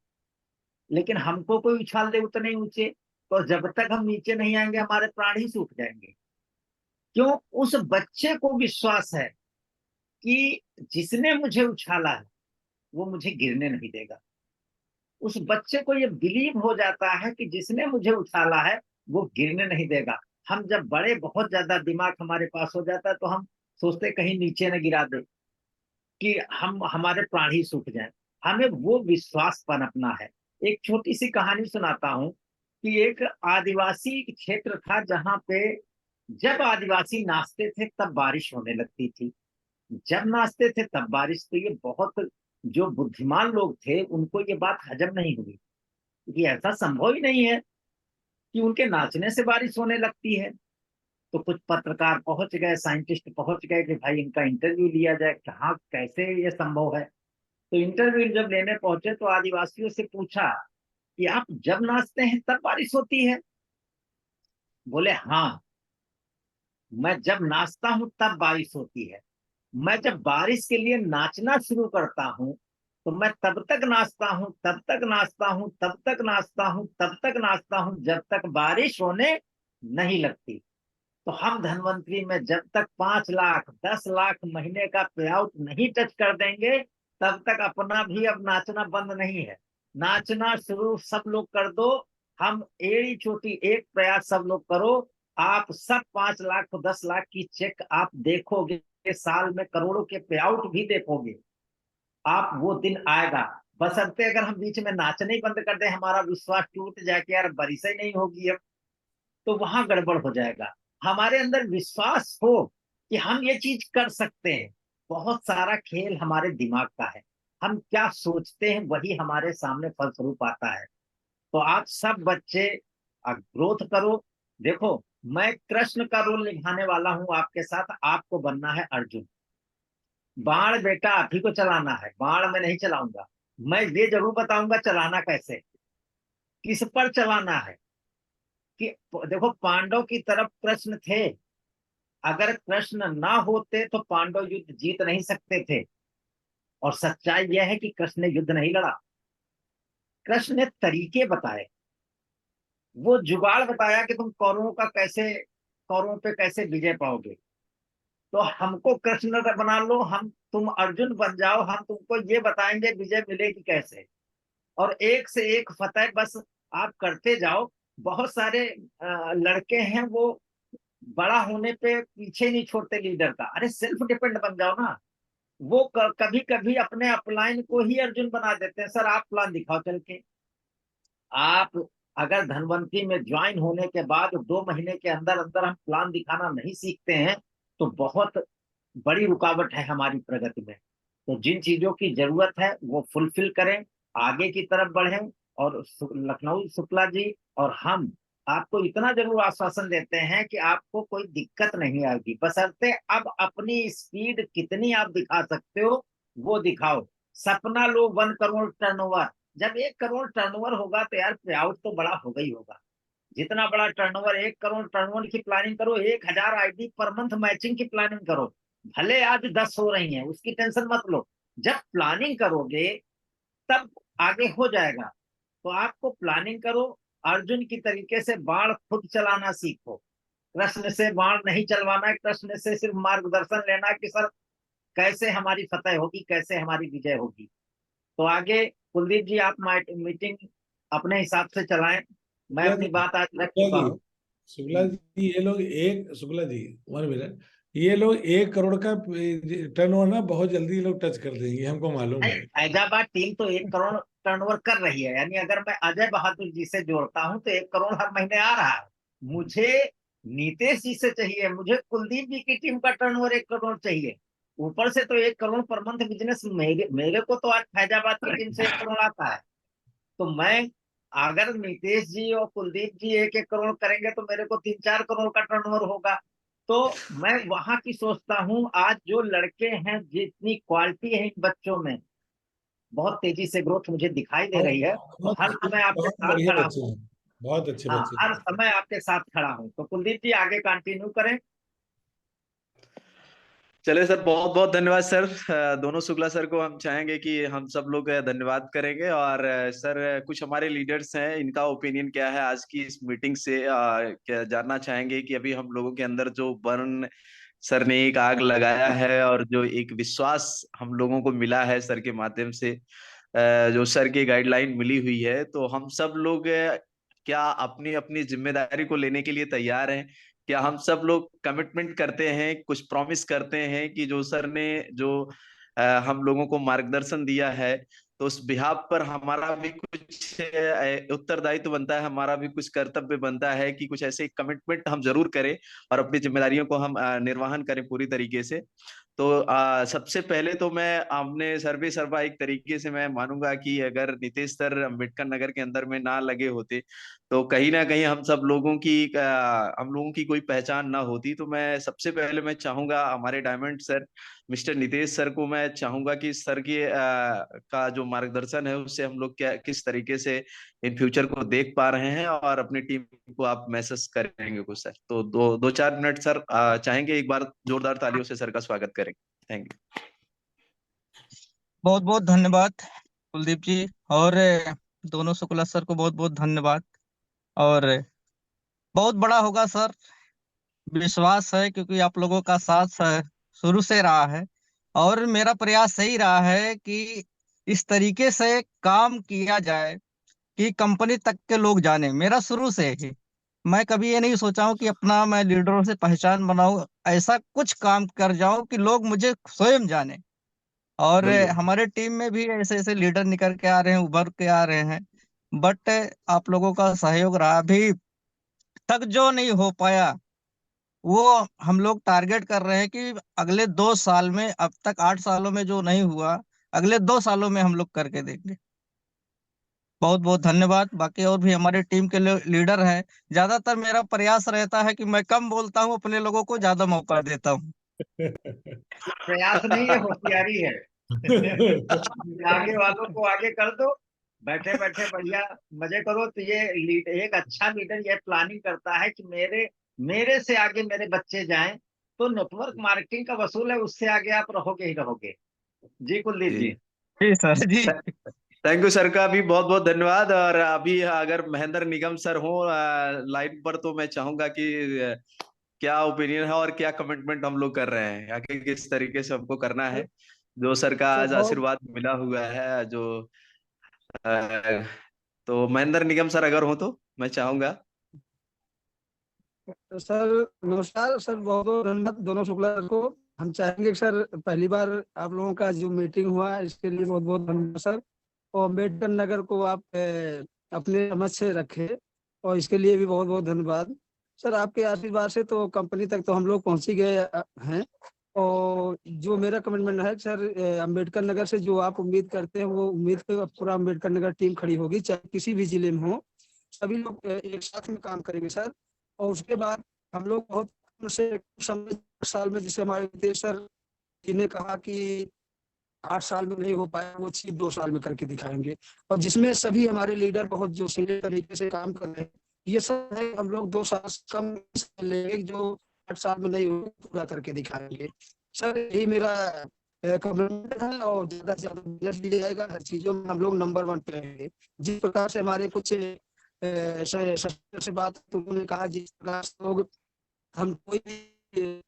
लेकिन हमको कोई उछाल दे उतने ऊंचे, तो जब तक हम नीचे नहीं आएंगे हमारे प्राण ही सूख जाएंगे। क्यों? उस बच्चे को विश्वास है कि जिसने मुझे उछाला है वो मुझे गिरने नहीं देगा। उस बच्चे को ये बिलीव हो जाता है कि जिसने मुझे उछाला है वो गिरने नहीं देगा। हम जब बड़े, बहुत ज्यादा दिमाग हमारे पास हो जाता है, तो हम सोचते कहीं नीचे न गिरा दे, कि हम हमारे प्राण ही सूख जाए। हमें वो विश्वास पनपना है। एक छोटी सी कहानी सुनाता हूँ कि एक आदिवासी क्षेत्र था जहाँ पे जब आदिवासी नाचते थे तब बारिश होने लगती थी। जब नाचते थे तब बारिश। तो ये बहुत, जो बुद्धिमान लोग थे उनको ये बात हजम नहीं हुई, क्योंकि ऐसा संभव ही नहीं है कि उनके नाचने से बारिश होने लगती है। तो कुछ पत्रकार पहुंच गए, साइंटिस्ट पहुंच गए कि भाई इनका इंटरव्यू लिया जाए, कहाँ कैसे ये संभव है। तो इंटरव्यू जब लेने पहुंचे तो आदिवासियों से पूछा कि आप जब नाचते हैं तब बारिश होती है? बोले हाँ, मैं जब नाचता हूं तब बारिश होती है। मैं जब बारिश के लिए नाचना शुरू करता हूं तो मैं तब तक नाचता हूं, तब तक नाचता हूं, तब तक नाचता हूं, तब तक नाचता हूं, जब तक बारिश होने नहीं लगती। तो हम धनवंतरी में जब तक 5 लाख 10 लाख महीने का पे आउट नहीं टच कर देंगे, तब तक अपना भी अब नाचना बंद नहीं है। नाचना शुरू सब लोग कर दो। हम एड़ी चोटी एक प्रयास सब लोग करो। आप सब 5 लाख 10 लाख की चेक आप देखोगे, साल में करोड़ों के पे आउट भी देखोगे। आप, वो दिन आएगा। बशर्ते अगर हम बीच में नाचने ही बंद कर दें, हमारा विश्वास टूट जाए कि यार बारिश ही नहीं होगी अब, तो वहां गड़बड़ हो जाएगा। हमारे अंदर विश्वास हो कि हम ये चीज कर सकते हैं। बहुत सारा खेल हमारे दिमाग का है, हम क्या सोचते हैं वही हमारे सामने फलस्वरूप आता है। तो आप सब बच्चे ग्रोथ करो। देखो, मैं कृष्ण का रोल निभाने वाला हूं आपके साथ, आपको बनना है अर्जुन। बाण बेटा आप ही को चलाना है, बाण मैं नहीं चलाऊंगा। मैं ये जरूर बताऊंगा चलाना कैसे, किस पर चलाना है। कि देखो, पांडव की तरफ कृष्ण थे, अगर कृष्ण ना होते तो पांडव युद्ध जीत नहीं सकते थे। और सच्चाई यह है कि कृष्ण ने युद्ध नहीं लड़ा, कृष्ण ने तरीके बताए, वो जुगाड़ बताया कि तुम कौरवों का कैसे, कौरवों पे कैसे विजय पाओगे। तो हमको कृष्ण बना लो, हम तुम अर्जुन बन जाओ, हम तुमको ये बताएंगे विजय मिलेगी कैसे। और एक से एक फतेह बस आप करते जाओ। बहुत सारे लड़के हैं वो बड़ा होने पे पीछे नहीं छोड़ते लीडर का। अरे सेल्फ डिपेंड बन जाओ ना। वो कभी कभी अपने अपलाइन को ही अर्जुन बना देते हैं। सर आप प्लान दिखाओ चल के। आप अगर धनवंतरी में ज्वाइन होने के बाद 2 महीने के अंदर अंदर हम प्लान दिखाना नहीं सीखते हैं तो बहुत बड़ी रुकावट है हमारी प्रगति में। तो जिन चीजों की जरूरत है वो फुलफिल करें, आगे की तरफ बढ़ें। और लखनऊ शुक्ला जी और हम आपको इतना जरूर आश्वासन देते हैं कि आपको कोई दिक्कत नहीं आएगी, बशर्ते अब अपनी स्पीड कितनी आप दिखा सकते हो वो दिखाओ। सपना लो 1 करोड़ टर्नओवर। जब 1 करोड़ टर्नओवर होगा तो यार पे आउट तो बड़ा होगा ही होगा। जितना बड़ा टर्नओवर, 1 करोड़ टर्नओवर की प्लानिंग करो, 1,000 आईडी पर मंथ मैचिंग की प्लानिंग करो। भले आज 10 हो रही हैं उसकी टेंशन मत लो, जब प्लानिंग करोगे तब आगे हो जाएगा। तो आपको प्लानिंग करो, अर्जुन की तरीके से बाण खुद चलाना सीखो। कृष्ण से बाण नहीं चलवाना है, कृष्ण से सिर्फ मार्गदर्शन लेना है कि सर कैसे हमारी फतेह होगी, कैसे हमारी विजय होगी। तो आगे कुलदीप जी आप मीटिंग अपने हिसाब से चलाएं, मैं शुक्ला अपनी जी, बात आज रख शुक्ला चुका जी, हूँ। शुक्ला जी, ये लोग एक, शुक्ला जी, 1 मिनट, ये लोग 1 करोड़ का टर्नओवर ना बहुत जल्दी ये लोग टच कर देंगे, हमको मालूम है। फैजाबाद टीम तो 1 करोड़ टर्नओवर कर रही है, यानी अगर मैं अजय बहादुर जी से जोड़ता हूं तो 1 करोड़ हर महीने आ रहा है। मुझे नीतीश जी से चाहिए, मुझे कुलदीप जी की टीम का टर्नओवर 1 करोड़ चाहिए। ऊपर से तो 1 करोड़ पर मंथ बिजनेस मेरे मेरे को तो आज फैजाबाद की टीम से 1 करोड़ आता है। तो मैं, अगर नीतीश जी और कुलदीप जी 1-1 करोड़ करेंगे तो मेरे को 3-4 करोड़ का टर्नओवर होगा। तो मैं वहां की सोचता हूँ, आज जो लड़के हैं जितनी क्वालिटी है इन बच्चों में, बहुत तेजी से ग्रोथ मुझे दिखाई दे रही है। तो बहुत हर समय आपके बहुत साथ बढ़िया खड़ा बच्चे हूँ। हैं, बहुत अच्छे हाँ, बच्चे हर हैं। समय आपके साथ खड़ा हूँ। तो कुलदीप जी आगे कंटिन्यू करें। चलिए सर, बहुत बहुत धन्यवाद सर। दोनों शुक्ला सर को हम चाहेंगे कि हम सब लोग धन्यवाद करेंगे। और सर, कुछ हमारे लीडर्स हैं, इनका ओपिनियन क्या है आज की इस मीटिंग से, क्या जानना चाहेंगे कि अभी हम लोगों के अंदर जो वरुण सर ने एक आग लगाया है और जो एक विश्वास हम लोगों को मिला है सर के माध्यम से, जो सर की गाइडलाइन मिली हुई है, तो हम सब लोग क्या अपनी अपनी जिम्मेदारी को लेने के लिए तैयार हैं? क्या हम सब लोग कमिटमेंट करते हैं, कुछ प्रॉमिस करते हैं कि जो सर ने जो हम लोगों को मार्गदर्शन दिया है, तो उस बिहाफ पर हमारा भी कुछ उत्तरदायित्व बनता है, हमारा भी कुछ कर्तव्य बनता है कि कुछ ऐसे कमिटमेंट हम जरूर करें और अपनी जिम्मेदारियों को हम निर्वहन करें पूरी तरीके से। तो सबसे पहले तो मैं अपने सर्वे सर्वा एक तरीके से मैं मानूंगा कि अगर नीतीश सर अम्बेडकर नगर के अंदर में ना लगे होते तो कहीं ना कहीं हम लोगों की कोई पहचान ना होती। तो मैं सबसे पहले मैं चाहूंगा हमारे diamond sir mister Nitish sir को मैं चाहूंगा कि सर की का जो मार्गदर्शन है उससे हम लोग क्या किस तरीके से इन फ्यूचर को देख पा रहे हैं और अपनी टीम को आप मैसेज करेंगे कुछ सर। तो 2-4 मिनट सर चाहेंगे एक बार जोरदार तालियों से सर का स्वागत करेंगे। Thank you. बहुत बहुत धन्यवाद कुलदीप जी। और दोनों शुक्ला सर को बहुत बहुत धन्यवाद। और बहुत बड़ा होगा सर, विश्वास है, क्योंकि आप लोगों का साथ शुरू से रहा है। और मेरा प्रयास यही रहा है कि इस तरीके से काम किया जाए कि कंपनी तक के लोग जाने। मेरा शुरू से ही, मैं कभी ये नहीं सोचा हूँ कि अपना मैं लीडरों से पहचान बनाऊं, ऐसा कुछ काम कर जाऊं कि लोग मुझे स्वयं जाने। और बिल्कुल। हमारे टीम में भी ऐसे ऐसे लीडर निकल के आ रहे हैं, उभर के आ रहे हैं। बट आप लोगों का सहयोग रहा। अभी तक जो नहीं हो पाया, वो हम लोग टारगेट कर रहे हैं कि अगले 2 साल में, अब तक 8 सालों में जो नहीं हुआ, अगले 2 सालों में हम लोग करके देंगे। बहुत बहुत धन्यवाद। बाकी और भी हमारे टीम के लीडर हैं। ज्यादातर मेरा प्रयास रहता है कि मैं कम बोलता हूँ, अपने लोगों को ज्यादा मौका देता हूँ। प्रयास नहीं, ये होशियारी है। आगे वालों को आगे कर दो, बैठे बैठे बढ़िया मजे करो। तो ये एक अच्छा लीडर ये प्लानिंग करता है कि मेरे मेरे से आगे मेरे बच्चे जाएं, तो नेटवर्क मार्केटिंग का वसूल है, उससे आगे आप रहोगे ही रहोगे। जी कुलदीप जी, जी। जी सर जी। थैंक यू सर का भी बहुत बहुत धन्यवाद। और अभी अगर महेंद्र निगम सर हो लाइन पर, तो मैं चाहूंगा कि क्या ओपिनियन है और क्या कमिटमेंट हम लोग कर रहे हैं, आगे किस तरीके से हमको करना है, जो सर का सर आज बहुत आशीर्वाद मिला हुआ है जो अ, तो महेंद्र निगम सर अगर हो तो मैं चाहूंगा। सर नमस्कार सर, बहुत बहुत धन्यवाद दोनों शुक्ला सर को। हम चाहेंगे कि सर पहली बार आप लोगों का जो मीटिंग हुआ इसके लिए बहुत बहुत धन्यवाद सर। और अम्बेडकर नगर को आप अपने समझ से रखे, और इसके लिए भी बहुत बहुत धन्यवाद सर। आपके आशीर्वाद से तो कंपनी तक तो हम लोग पहुंच ही गए हैं। और जो मेरा कमिटमेंट है सर, अम्बेडकर नगर से जो आप उम्मीद करते हैं वो उम्मीद पे पूरा अम्बेडकर नगर टीम खड़ी होगी, चाहे किसी भी जिले में हो। सभी लोग एक साथ में काम करेंगे सर। और उसके बाद हम लोग बहुत से समय साल में, जैसे हमारे देश सर जी ने कहा कि 8 साल में नहीं हो पाया, वो चीज 2 साल में करके दिखाएंगे। और जिसमें सभी हमारे लीडर बहुत जो सीनियर तरीके से काम कर रहे हैं, ये सब है हम लोग 2 साल से कम समय लेंगे, जो 8 साल में नहीं हो पूरा करके दिखाएंगे सर। यही मेरा कमिटमेंट है। और ज्यादा से ज्यादा बिजनेस भी जाएगा, हर चीजों में हम लोग नंबर 1 पे रहेंगे। जिस प्रकार से हमारे कुछ सर से बात तो उन्होंने कहा, जिस प्रकार से लोग हम कोई भी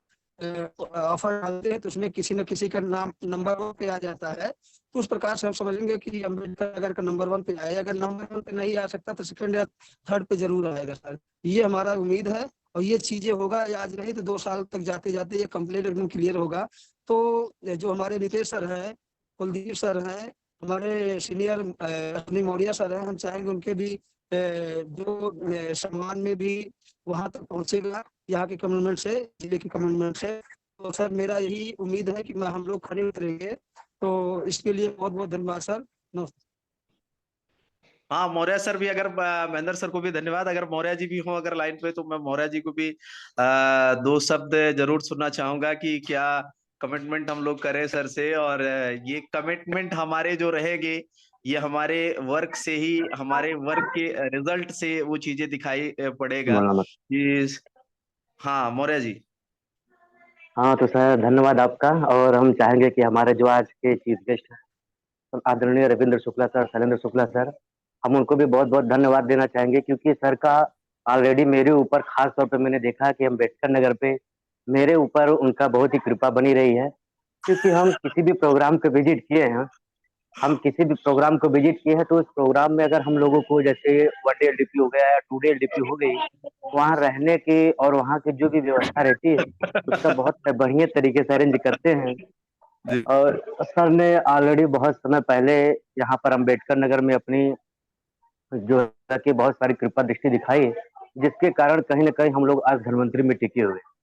ऑफर डालते हैं तो उसमें किसी न किसी का नाम नंबर 1 पे आ जाता है। तो उस प्रकार से हम समझेंगे कि अम्बेडकर नगर का नंबर 1 पे आए। अगर नंबर 1 पे नहीं आ सकता तो सेकंड या थर्ड पे जरूर आएगा सर, ये हमारा उम्मीद है। और ये चीजें होगा, आज नहीं तो 2 साल तक जाते जाते ये कंप्लीट एकदम क्लियर होगा। तो जो हमारे नितेश सर हैं, कुलदीप सर हैं, हमारे सीनियर अपनी मौर्या सर हैं, हम चाहेंगे उनके भी जो सम्मान में भी वहां तक पहुंचेगा, यहाँ के कमिटमेंट से, जिले की कमिटमेंट से। तो सर मेरा यही उम्मीद है कि मैं हम लोग खड़े उतरेंगे। तो इसके लिए बहुत बहुत धन्यवाद सर। नमस्ते। हाँ, मौर्य सर भी, अगर महेंद्र सर को भी धन्यवाद। अगर मौर्य जी भी हो अगर लाइन पे, तो मैं मौर्य जी को भी 2 शब्द जरूर सुनना चाहूंगा कि क्या कमिटमेंट हम लोग करें सर से। और ये कमिटमेंट हमारे जो रहेंगे, ये हमारे वर्क से ही, हमारे वर्क के रिजल्ट से वो चीजें दिखाई पड़ेगा बोलना मत। कि हाँ मौर्य जी। हाँ तो सर धन्यवाद आपका। और हम चाहेंगे कि हमारे जो आज के चीफ गेस्ट हैं आदरणीय रविंद्र शुक्ला सर, शैलेंद्र शुक्ला सर, हम उनको भी बहुत बहुत धन्यवाद देना चाहेंगे, क्योंकि सर का ऑलरेडी मेरे ऊपर खास तौर पे मैंने देखा कि अम्बेडकर नगर पे मेरे ऊपर उनका बहुत ही कृपा बनी रही है। क्योंकि हम किसी भी प्रोग्राम को विजिट किए हैं, तो उस प्रोग्राम में अगर हम लोगों को, जैसे 1 डे एलडीपी हो गया या 2 डे एलडीपी हो गई, वहाँ रहने की और वहाँ की जो भी व्यवस्था रहती है उसका बहुत बढ़िया तरीके से अरेंज करते हैं। जी और सर ने ऑलरेडी बहुत समय पहले यहाँ पर अम्बेडकर नगर में अपनी जो है कि बहुत सारी कृपा दृष्टि दिखाई, जिसके कारण कहीं न कहीं हम लोग आज धनवंतरी में टिके हुए हैं।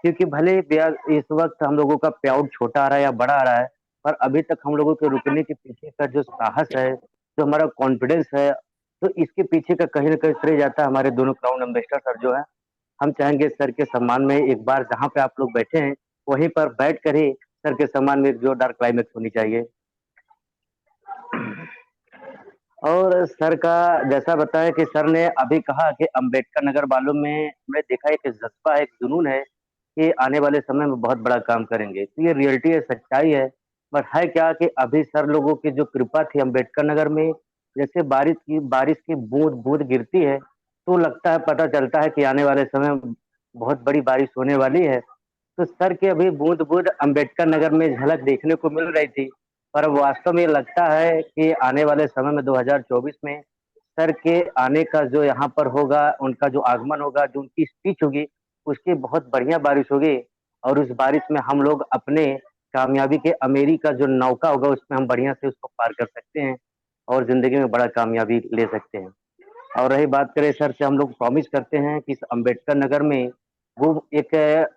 क्योंकि भले ही इस वक्त हम लोगों का पे आउट छोटा आ रहा है या बड़ा आ रहा है, पर अभी तक हम लोगों के रुकने के पीछे का जो साहस है, जो हमारा कॉन्फिडेंस है, तो इसके पीछे का कहीं न कहीं श्रेय जाता है हमारे दोनों क्राउन एम्बेसडर सर जो है। हम चाहेंगे सर के सम्मान में एक बार जहाँ पे आप लोग बैठे हैं, वहीं पर बैठ कर ही सर के सम्मान में एक जोरदार क्लाइमेक्स होनी चाहिए। और सर का जैसा बताया कि सर ने अभी कहा कि अम्बेडकर नगर वालों में हमने देखा एक जज्बा है, एक जुनून है कि आने वाले समय में बहुत बड़ा काम करेंगे। तो ये रियलिटी है, सच्चाई है। बट है क्या कि अभी सर लोगों की जो कृपा थी अम्बेडकर नगर में, जैसे बारिश की बूंद-बूंद गिरती है, तो लगता है, पता चलता है कि आने वाले समय में बहुत बड़ी बारिश होने वाली है। तो सर की अभी बूंद-बूंद अम्बेडकर नगर में झलक देखने को मिल रही थी। पर अब वास्तव में लगता है कि आने वाले समय में 2024 में सर के आने का जो यहाँ पर होगा, उनका जो आगमन होगा, जो उनकी स्पीच होगी, उसकी बहुत बढ़िया बारिश होगी। और उस बारिश में हम लोग अपने कामयाबी के अमेरी का जो नौका होगा, उसमें हम बढ़िया से उसको पार कर सकते हैं और ज़िंदगी में बड़ा कामयाबी ले सकते हैं। और रही बात करें सर से, हम लोग प्रॉमिस करते हैं कि इस अम्बेडकर नगर में वो एक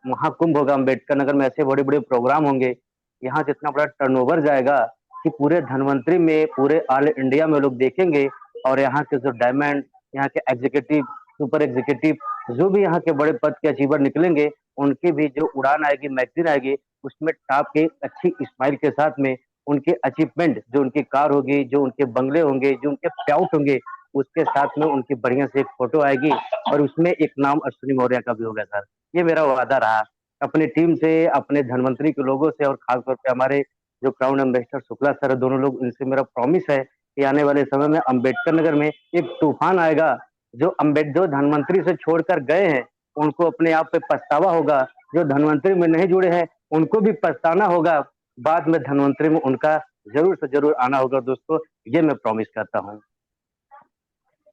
महाकुंभ होगा। अम्बेडकर नगर में ऐसे बड़े बड़े प्रोग्राम होंगे, यहाँ से इतना बड़ा टर्नओवर जाएगा कि पूरे धनवंतरी में, पूरे ऑल इंडिया में लोग देखेंगे। और यहाँ के जो डायमंड, यहाँ के एग्जीक्यूटिव, सुपर एग्जीक्यूटिव, जो भी यहाँ के बड़े पद के अचीवर निकलेंगे, उनकी भी जो उड़ान आएगी, मैगजीन आएगी, उसमें टॉप के अच्छी स्माइल के साथ में उनके अचीवमेंट, जो उनकी कार होगी, जो उनके बंगले होंगे, जो उनके प्याउट होंगे, उसके साथ में उनकी बढ़िया से एक फोटो आएगी और उसमें एक नाम अश्विनी मौर्य का भी होगा सर। ये मेरा वादा रहा अपनी टीम से, अपने धनवंतरी के लोगों से, और खासतौर पे हमारे जो क्राउन एम्बेसडर शुक्ला सर है, दोनों लोग, इनसे मेरा प्रॉमिस है कि आने वाले समय में अम्बेडकर नगर में एक तूफान आएगा। जो धनवंतरी से छोड़कर गए हैं उनको अपने आप पे पछतावा होगा, जो धनवंतरी में नहीं जुड़े हैं उनको भी पछताना होगा, बाद में धनवंतरी में उनका जरूर से जरूर आना होगा दोस्तों, ये मैं प्रॉमिस करता हूँ।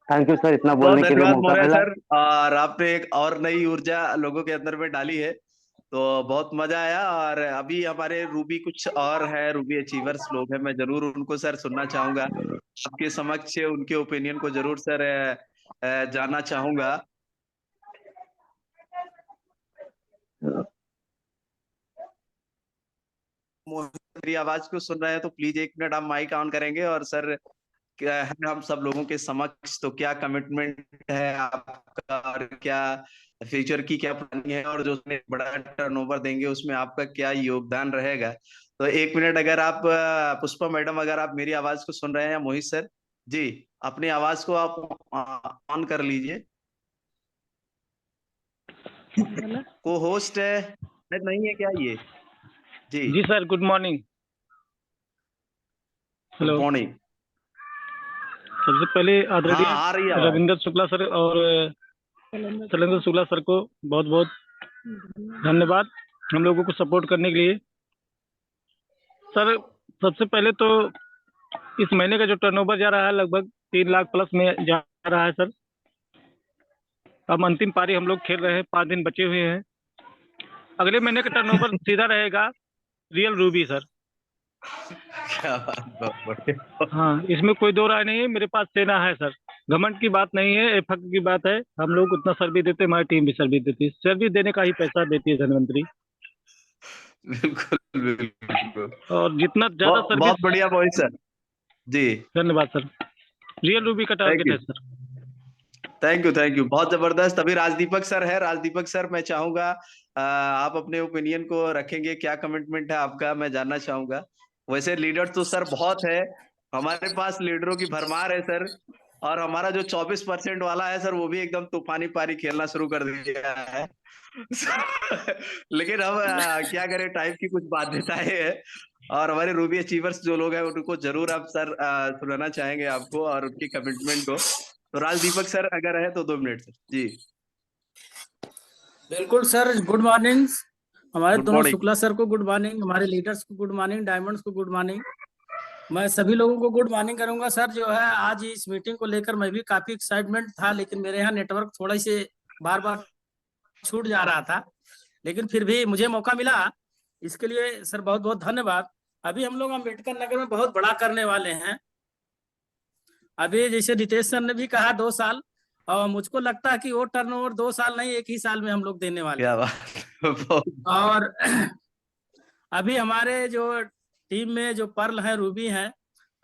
थैंक यू सर, इतना बहुत बोलने के लिए धन्यवाद मौका मौर्य मिला। सर, और आपने एक और नई ऊर्जा लोगों के अंदर में डाली है, तो बहुत मजा आया। और अभी हमारे रूबी कुछ और है, रूबी अचीवर्स लोग हैं, मैं जरूर उनको सर सुनना चाहूंगा, आपके समक्ष उनके ओपिनियन को जरूर सर जानना चाहूंगा। मेरी आवाज को सुन रहे हैं तो प्लीज 1 मिनट आप माइक ऑन करेंगे। और सर, क्या है हम सब लोगों के समक्ष, तो क्या कमिटमेंट है आपका, और क्या फ्यूचर की क्या प्लानिंग है, और जो उसमें बड़ा टर्नओवर देंगे उसमें आपका क्या योगदान रहेगा। तो 1 मिनट अगर आप पुष्पा मैडम, अगर आप मेरी आवाज को सुन रहे हैं, या मोहित सर जी, अपनी आवाज को आप ऑन कर लीजिए। को होस्ट है नहीं है क्या ये? जी sir, good morning. Good morning. सबसे पहले हाँ, आदरणीय आ रही है आवाज। रविंद्र शुक्ला सर और शैलेंद्र शुक्ला सर को बहुत बहुत धन्यवाद हम लोगों को सपोर्ट करने के लिए। सर, सबसे पहले तो इस महीने का जो टर्नओवर जा रहा है लगभग 3 लाख प्लस में जा रहा है सर। अब अंतिम पारी हम लोग खेल रहे हैं, 5 दिन बचे हुए हैं। अगले महीने का टर्नओवर सीधा रहेगा रियल रूबी सर। क्या बात, बहुत बढ़िया। हाँ, इसमें कोई दो राय नहीं है, मेरे पास सेना है सर। घमंड की बात नहीं है, फक्र की बात है। हम लोग उतना सर्विस देते हैं, हमारी टीम भी सर्विस देती है, सर्विस देने का ही पैसा देती है धनवंतरी। बिल्कुल बिल्कुल, और जितना ज्यादा बहुत सर्विस। बढ़िया मोहित सर जी, धन्यवाद सर। रियल रूबी का टारगेट है सर। थैंक यू, बहुत जबरदस्त। अभी राजदीपक सर है। राजदीपक सर, मैं चाहूंगा आप अपने ओपिनियन को रखेंगे, क्या कमिटमेंट है आपका, मैं जानना चाहूंगा। वैसे लीडर तो सर बहुत है, हमारे पास लीडरों की भरमार है सर, और हमारा जो 24% वाला है सर, वो भी एकदम तूफानी पारी खेलना शुरू कर दिया है। लेकिन हम क्या करें, टाइम की कुछ बाध्यताएं है। और हमारे रूबी अचीवर्स जो लोग हैं उनको जरूर आप सर सुनाना चाहेंगे आपको और उनकी कमिटमेंट को। तो राजदीपक सर अगर है तो 2 मिनट सर जी। बिल्कुल सर, गुड मॉर्निंग। हमारे गुड दोनों मॉर्निंग। शुक्ला सर को गुड मॉर्निंग, हमारे लीडर्स को गुड मॉर्निंग, डायमंड्स को गुड मॉर्निंग। मैं सभी लोगों को गुड मॉर्निंग करूंगा सर। जो है आज इस मीटिंग को लेकर मैं भी काफी एक्साइटमेंट था, लेकिन मेरे यहाँ नेटवर्क थोड़ा से बार बार छूट जा रहा था, लेकिन फिर भी मुझे मौका मिला, इसके लिए सर बहुत बहुत धन्यवाद। अभी हम लोग अम्बेडकर नगर में बहुत बड़ा करने वाले हैं। अभी जैसे रितेश सर ने भी कहा 2 साल, और मुझको लगता है कि वो टर्नओवर 2 साल नहीं, 1 ही साल में हम लोग देने वाले क्या हैं। बात। और अभी हमारे जो टीम में जो पर्ल है, रूबी है,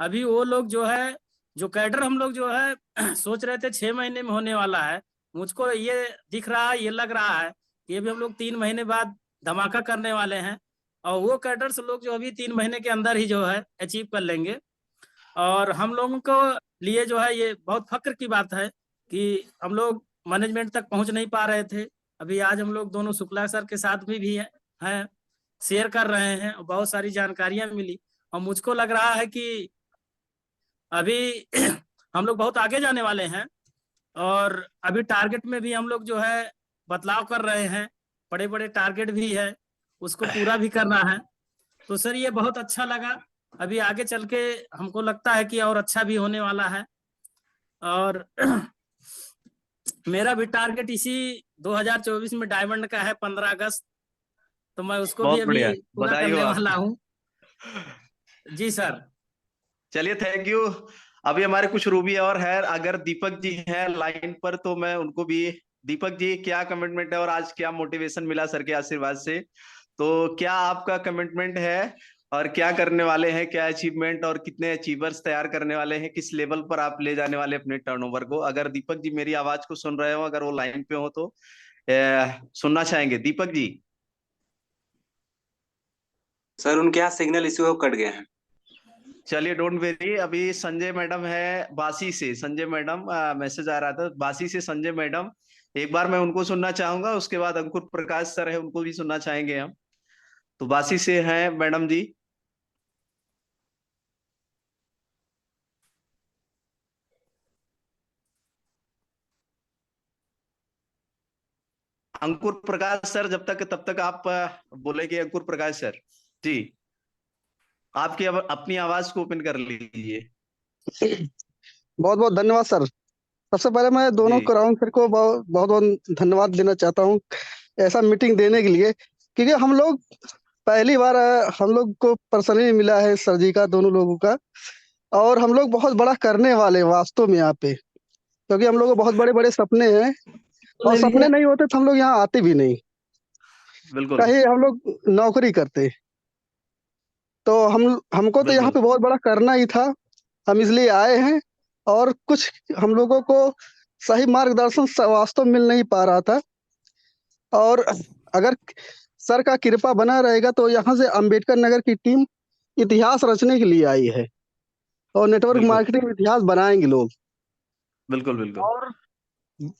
अभी वो लोग जो है, जो कैडर हम लोग जो है सोच रहे थे 6 महीने में होने वाला है, मुझको ये दिख रहा है, ये लग रहा है कि ये भी हम लोग 3 महीने बाद धमाका करने वाले हैं। और वो कैडर्स लोग जो अभी 3 महीने के अंदर ही जो है अचीव कर लेंगे। और हम लोगों को लिए जो है ये बहुत फक्र की बात है कि हम लोग मैनेजमेंट तक पहुंच नहीं पा रहे थे। अभी आज हम लोग दोनों शुक्ला सर के साथ भी हैं, शेयर कर रहे हैं, और बहुत सारी जानकारियां मिली, और मुझको लग रहा है कि अभी हम लोग बहुत आगे जाने वाले हैं। और अभी टारगेट में भी हम लोग जो है बदलाव कर रहे हैं, बड़े बड़े टारगेट भी है, उसको पूरा भी करना है। तो सर ये बहुत अच्छा लगा। अभी आगे चल के हमको लगता है कि और अच्छा भी होने वाला है। और मेरा भी टारगेट इसी 2024 में डायमंड का है, 15 अगस्त, तो मैं उसको भी बहुत अभी बढ़िया, पूरा बधाई हो करने आपको। वाला हूँ। जी सर। चलिए, थैंक यू। अभी हमारे कुछ रूबी और है, अगर दीपक जी हैं लाइन पर तो मैं उनको भी। दीपक जी, क्या कमिटमेंट है और आज क्या मोटिवेशन मिला सर के आशीर्वाद से, तो क्या आपका कमिटमेंट है और क्या करने वाले हैं, क्या अचीवमेंट और कितने अचीवर्स तैयार करने वाले हैं, किस लेवल पर आप ले जाने वाले अपने टर्नओवर को? अगर दीपक जी मेरी आवाज को सुन रहे हो, अगर वो लाइन पे हो तो सुनना चाहेंगे दीपक जी। सर उनके यहाँ सिग्नल इश्यू कट गए हैं। चलिए, डोंट वेरी। अभी संजय मैडम है बासी से, संजय मैडम मैसेज आ रहा था बासी से, संजय मैडम एक बार मैं उनको सुनना चाहूंगा, उसके बाद अंकुर प्रकाश सर है उनको भी सुनना चाहेंगे हम। तो बासी से हैं मैडम जी। अंकुर प्रकाश सर, जब तक तब तक आप बोलेंगे। अंकुर प्रकाश सर जी, आपकी अपनी आवाज को ओपन कर लीजिए। बहुत बहुत धन्यवाद सर। सबसे पहले मैं दोनों जी कराउन सर को बहुत बहुत धन्यवाद देना चाहता हूँ ऐसा मीटिंग देने के लिए, क्योंकि हम लोग पहली बार हम लोग को पर्सनली मिला है सर जी का, दोनों लोगों का, और हम लोग बहुत बड़ा करने वाले हैं वास्तव में यहाँ पे, क्योंकि हम लोग को बहुत बड़े बड़े सपने हैं, और सपने नहीं होते तो हम लोग यहाँ आते भी नहीं, बिल्कुल कहीं हम लोग नौकरी करते। तो हमको तो यहाँ बिल्कुल पे बहुत बड़ा करना ही था, हम इसलिए आए हैं। और कुछ हम लोगों को सही मार्गदर्शन वास्तव मिल नहीं पा रहा था, और अगर सर का कृपा बना रहेगा तो यहाँ से अंबेडकर नगर की टीम इतिहास रचने के लिए आई है, और नेटवर्क बिल्कुल मार्केटिंग में इतिहास बनाएंगे लोग। बिल्कुल बिल्कुल और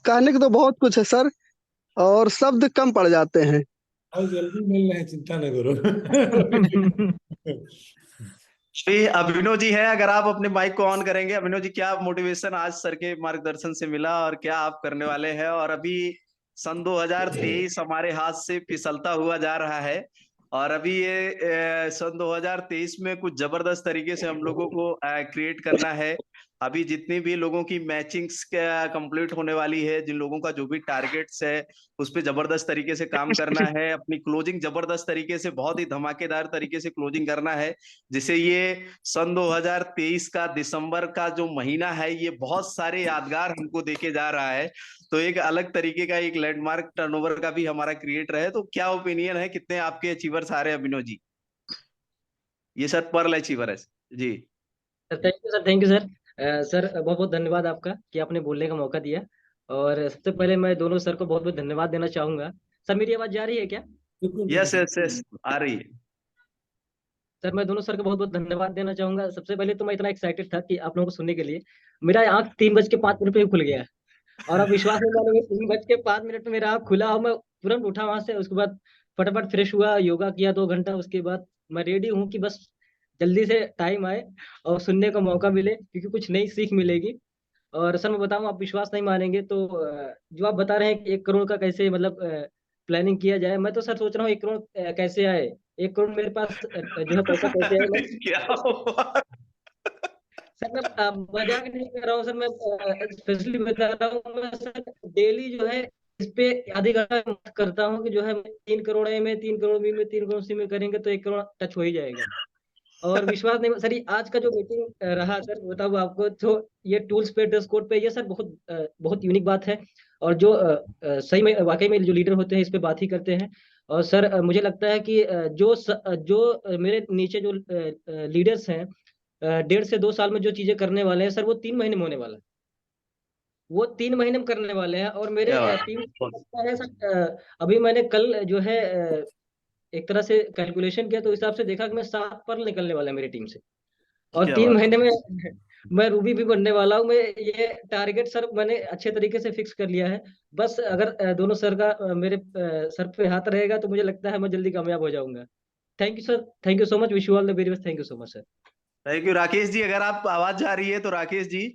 कहने को तो बहुत कुछ है सर, और शब्द कम पड़ जाते हैं। और जल्दी मिल रहे हैं, चिंता न करो। अभिनव जी है, अगर आप अपने माइक को ऑन करेंगे। अभिनव जी, क्या मोटिवेशन आज सर के मार्गदर्शन से मिला और क्या आप करने वाले हैं? और अभी सन 2023 हमारे हाथ से फिसलता हुआ जा रहा है, और अभी ये सन 2023 में कुछ जबरदस्त तरीके से हम लोगों को क्रिएट करना है। अभी जितनी भी लोगों की मैचिंग्स कंप्लीट होने वाली है, जिन लोगों का जो भी टारगेट्स है उस पे जबरदस्त तरीके से काम करना है, अपनी क्लोजिंग जबरदस्त तरीके से, बहुत ही धमाकेदार तरीके से क्लोजिंग करना है, जिसे ये सन 2023 का दिसंबर का जो महीना है ये बहुत सारे यादगार हमको देके जा रहा है। तो एक अलग तरीके का एक लैंडमार्क टर्नओवर का भी हमारा क्रिएट रहे। तो क्या ओपिनियन है, कितने आपके अचीवर्स आ रहे हैं अभिनव जी? ये सर पर्ल अचीवर है जी। Thank you sir, thank you sir. Sir बहुत बहुत धन्यवाद आपका कि आपने बोलने का मौका दिया। और सबसे पहले मैं दोनों सर को बहुत बहुत धन्यवाद देना चाहूंगा। सर मेरी आवाज जा रही है क्या? यस यस यस, आ रही है। सर मैं दोनों सर को बहुत बहुत धन्यवाद देना चाहूंगा। सबसे पहले तो मैं इतना एक्साइटेड था कि आप लोगों को सुनने के लिए, मेरा आंख 3:05 पे ही खुल गया, और अब विश्वास नहीं मानोगे, 3:05 में मेरा आंख खुला और मैं तुरंत उठा वहां से। उसके बाद फटाफट फ्रेश हुआ, योगा किया 2 घंटा। उसके बाद मैं रेडी हूँ कि बस जल्दी से टाइम आए और सुनने का मौका मिले, क्योंकि कुछ नई सीख मिलेगी। और सर मैं बताऊं, आप विश्वास नहीं मानेंगे, तो जो आप बता रहे हैं कि 1 करोड़ का कैसे मतलब प्लानिंग किया जाए, मैं तो सर सोच रहा हूँ 1 करोड़ कैसे आए, 1 करोड़ मेरे पास जो है पैसा कैसे आए। क्या हुआ? सर मैं मजाक नहीं कर रहा हूँ सर, मैं स्पेशली बता रहा हूँ। मैं सर डेली जो है इस पे आधी घंटा करता हूँ कि जो है 3 करोड़ ए में, 3 करोड़ बी में, 3 करोड़ सी में करेंगे तो 1 करोड़ टच हो ही जाएगा। और विश्वास नहीं सर, ये आज का जो मीटिंग रहा सर, बताऊँ आपको, तो ये टूल्स पे, ड्रेस कोड पे, ये सर बहुत बहुत यूनिक बात है। और जो सही में वाकई में जो लीडर होते हैं इस पे बात ही करते हैं। और सर मुझे लगता है कि जो मेरे नीचे जो लीडर्स हैं, 1.5 से 2 साल में जो चीजें करने वाले हैं सर, वो 3 महीने में होने वाला है। वो 3 महीने में करने वाले हैं। और मेरे क्या बात टीम को लगता है सर, अभी मैंने कल जो है एक तरह से कैलकुलेशन किया तो हिसाब से देखा कि मैं 7 पर निकलने वाला है मेरी टीम से। और क्या 3 महीने में मैं रूबी भी बनने वाला हूँ। मैं ये टारगेट सर मैंने अच्छे तरीके से फिक्स कर लिया है। बस अगर दोनों सर का मेरे सर पे हाथ रहेगा तो मुझे लगता है मैं जल्दी कामयाब हो जाऊंगा। Thank you sir, thank you so much, wish you all the very best. Thank you so much sir. Thank you. Rakesh ji, अगर आप आवाज जा रही है तो राकेश जी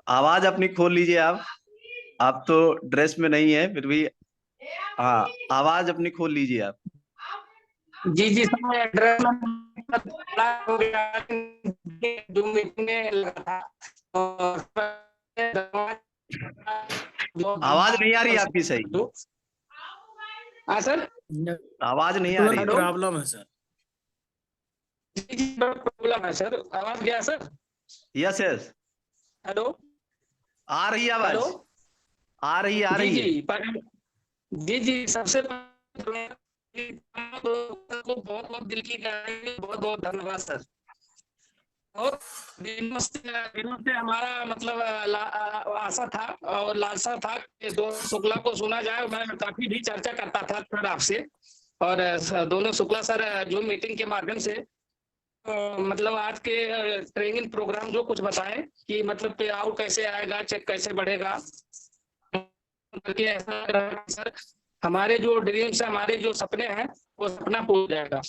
आवाज अपनी खोल लीजिए। आप तो ड्रेस में नहीं है फिर भी, हाँ आवाज अपनी खोल लीजिए आप। जी जी सर, मैं ड्रेस हो गया जो मीटिंग में लगा था। आवाज नहीं आ रही आपकी सही। हाँ सर, आवाज नहीं आ रही। प्रॉब्लम है सर। प्रॉब्लम है सर, आवाज गया सर? यस यस, हेलो, आ रही है आवाज, हेलो, आ रही है जी जी, सबसे पहले बहुत बहुत दिल की बहुत बहुत धन्यवाद सर। और दिनों से हमारा मतलब आशा था और लालसा था कि दोनों शुक्ला को सुना जाए। मैं काफी भी चर्चा करता था सर आपसे, और दोनों शुक्ला सर जो मीटिंग के माध्यम से मतलब आज के ट्रेनिंग प्रोग्राम जो कुछ बताएं कि मतलब पे आउट कैसे आएगा, चेक कैसे बढ़ेगा, ऐसा सर हमारे जो ड्रीम्स है, हमारे जो सपने हैं वो सपना पूरा जाएगा,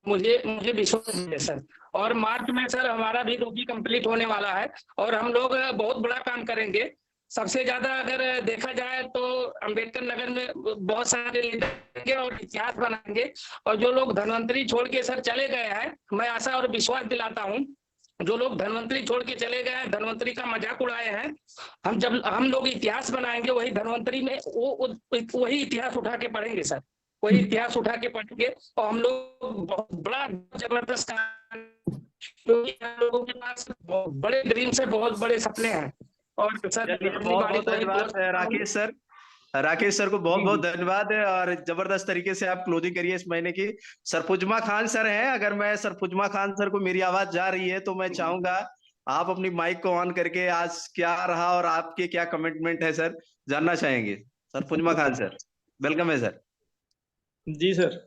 मुझे विश्वास है सर। और मार्च में सर हमारा भी रूबी कंप्लीट होने वाला है और हम लोग बहुत बड़ा काम करेंगे। सबसे ज्यादा अगर देखा जाए तो अंबेडकर नगर में बहुत सारे लीडर और इतिहास बनाएंगे। और जो लोग धनवंतरी छोड़ के सर चले गए हैं, मैं आशा और विश्वास दिलाता हूँ, जो लोग धनवंतरी छोड़ के चले गए हैं, धनवंतरी का मजाक उड़ाए हैं, हम लोग इतिहास बनाएंगे वही धनवंतरी में, वही इतिहास उठा के पढ़ेंगे सर, वही इतिहास उठा के पढ़ेंगे। और हम लोग बहुत बड़ा जबरदस्त, लोगों के पास बहुत बड़े ड्रीम्स है, बहुत बड़े सपने हैं। और सर बहुत बहुत धन्यवाद राकेश सर को बहुत बहुत धन्यवाद है, और जबरदस्त तरीके से आप क्लोजिंग करिए इस महीने की। सरफुजमा खान सर हैं, अगर मैं सरफुजमा खान सर को मेरी आवाज जा रही है तो मैं चाहूंगा आप अपनी माइक को ऑन करके आज क्या रहा और आपके क्या कमिटमेंट है सर, जानना चाहेंगे। सरफुजमा खान सर, वेलकम है सर। जी सर,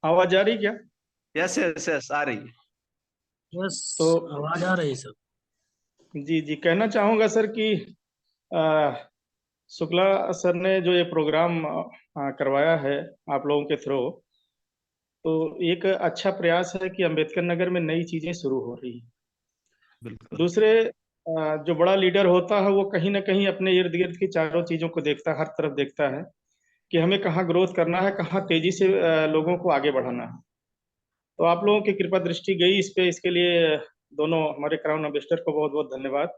आवाज आ रही क्या? यस यस यस, आ रही है। बस तो आवाज आ रही है सर। जी जी, कहना चाहूंगा सर कि शुक्ला सर ने जो ये प्रोग्राम करवाया है आप लोगों के थ्रू, तो एक अच्छा प्रयास है कि अंबेडकर नगर में नई चीजें शुरू हो रही है। दूसरे जो बड़ा लीडर होता है वो कहीं ना कहीं अपने इर्द गिर्द की चारों चीजों को देखता है, हर तरफ देखता है कि हमें कहाँ ग्रोथ करना है, कहाँ तेजी से लोगों को आगे बढ़ाना है। तो आप लोगों की कृपा दृष्टि गई इस पे, इसके लिए दोनों हमारे क्राउन एम्बेसडर को बहुत बहुत धन्यवाद।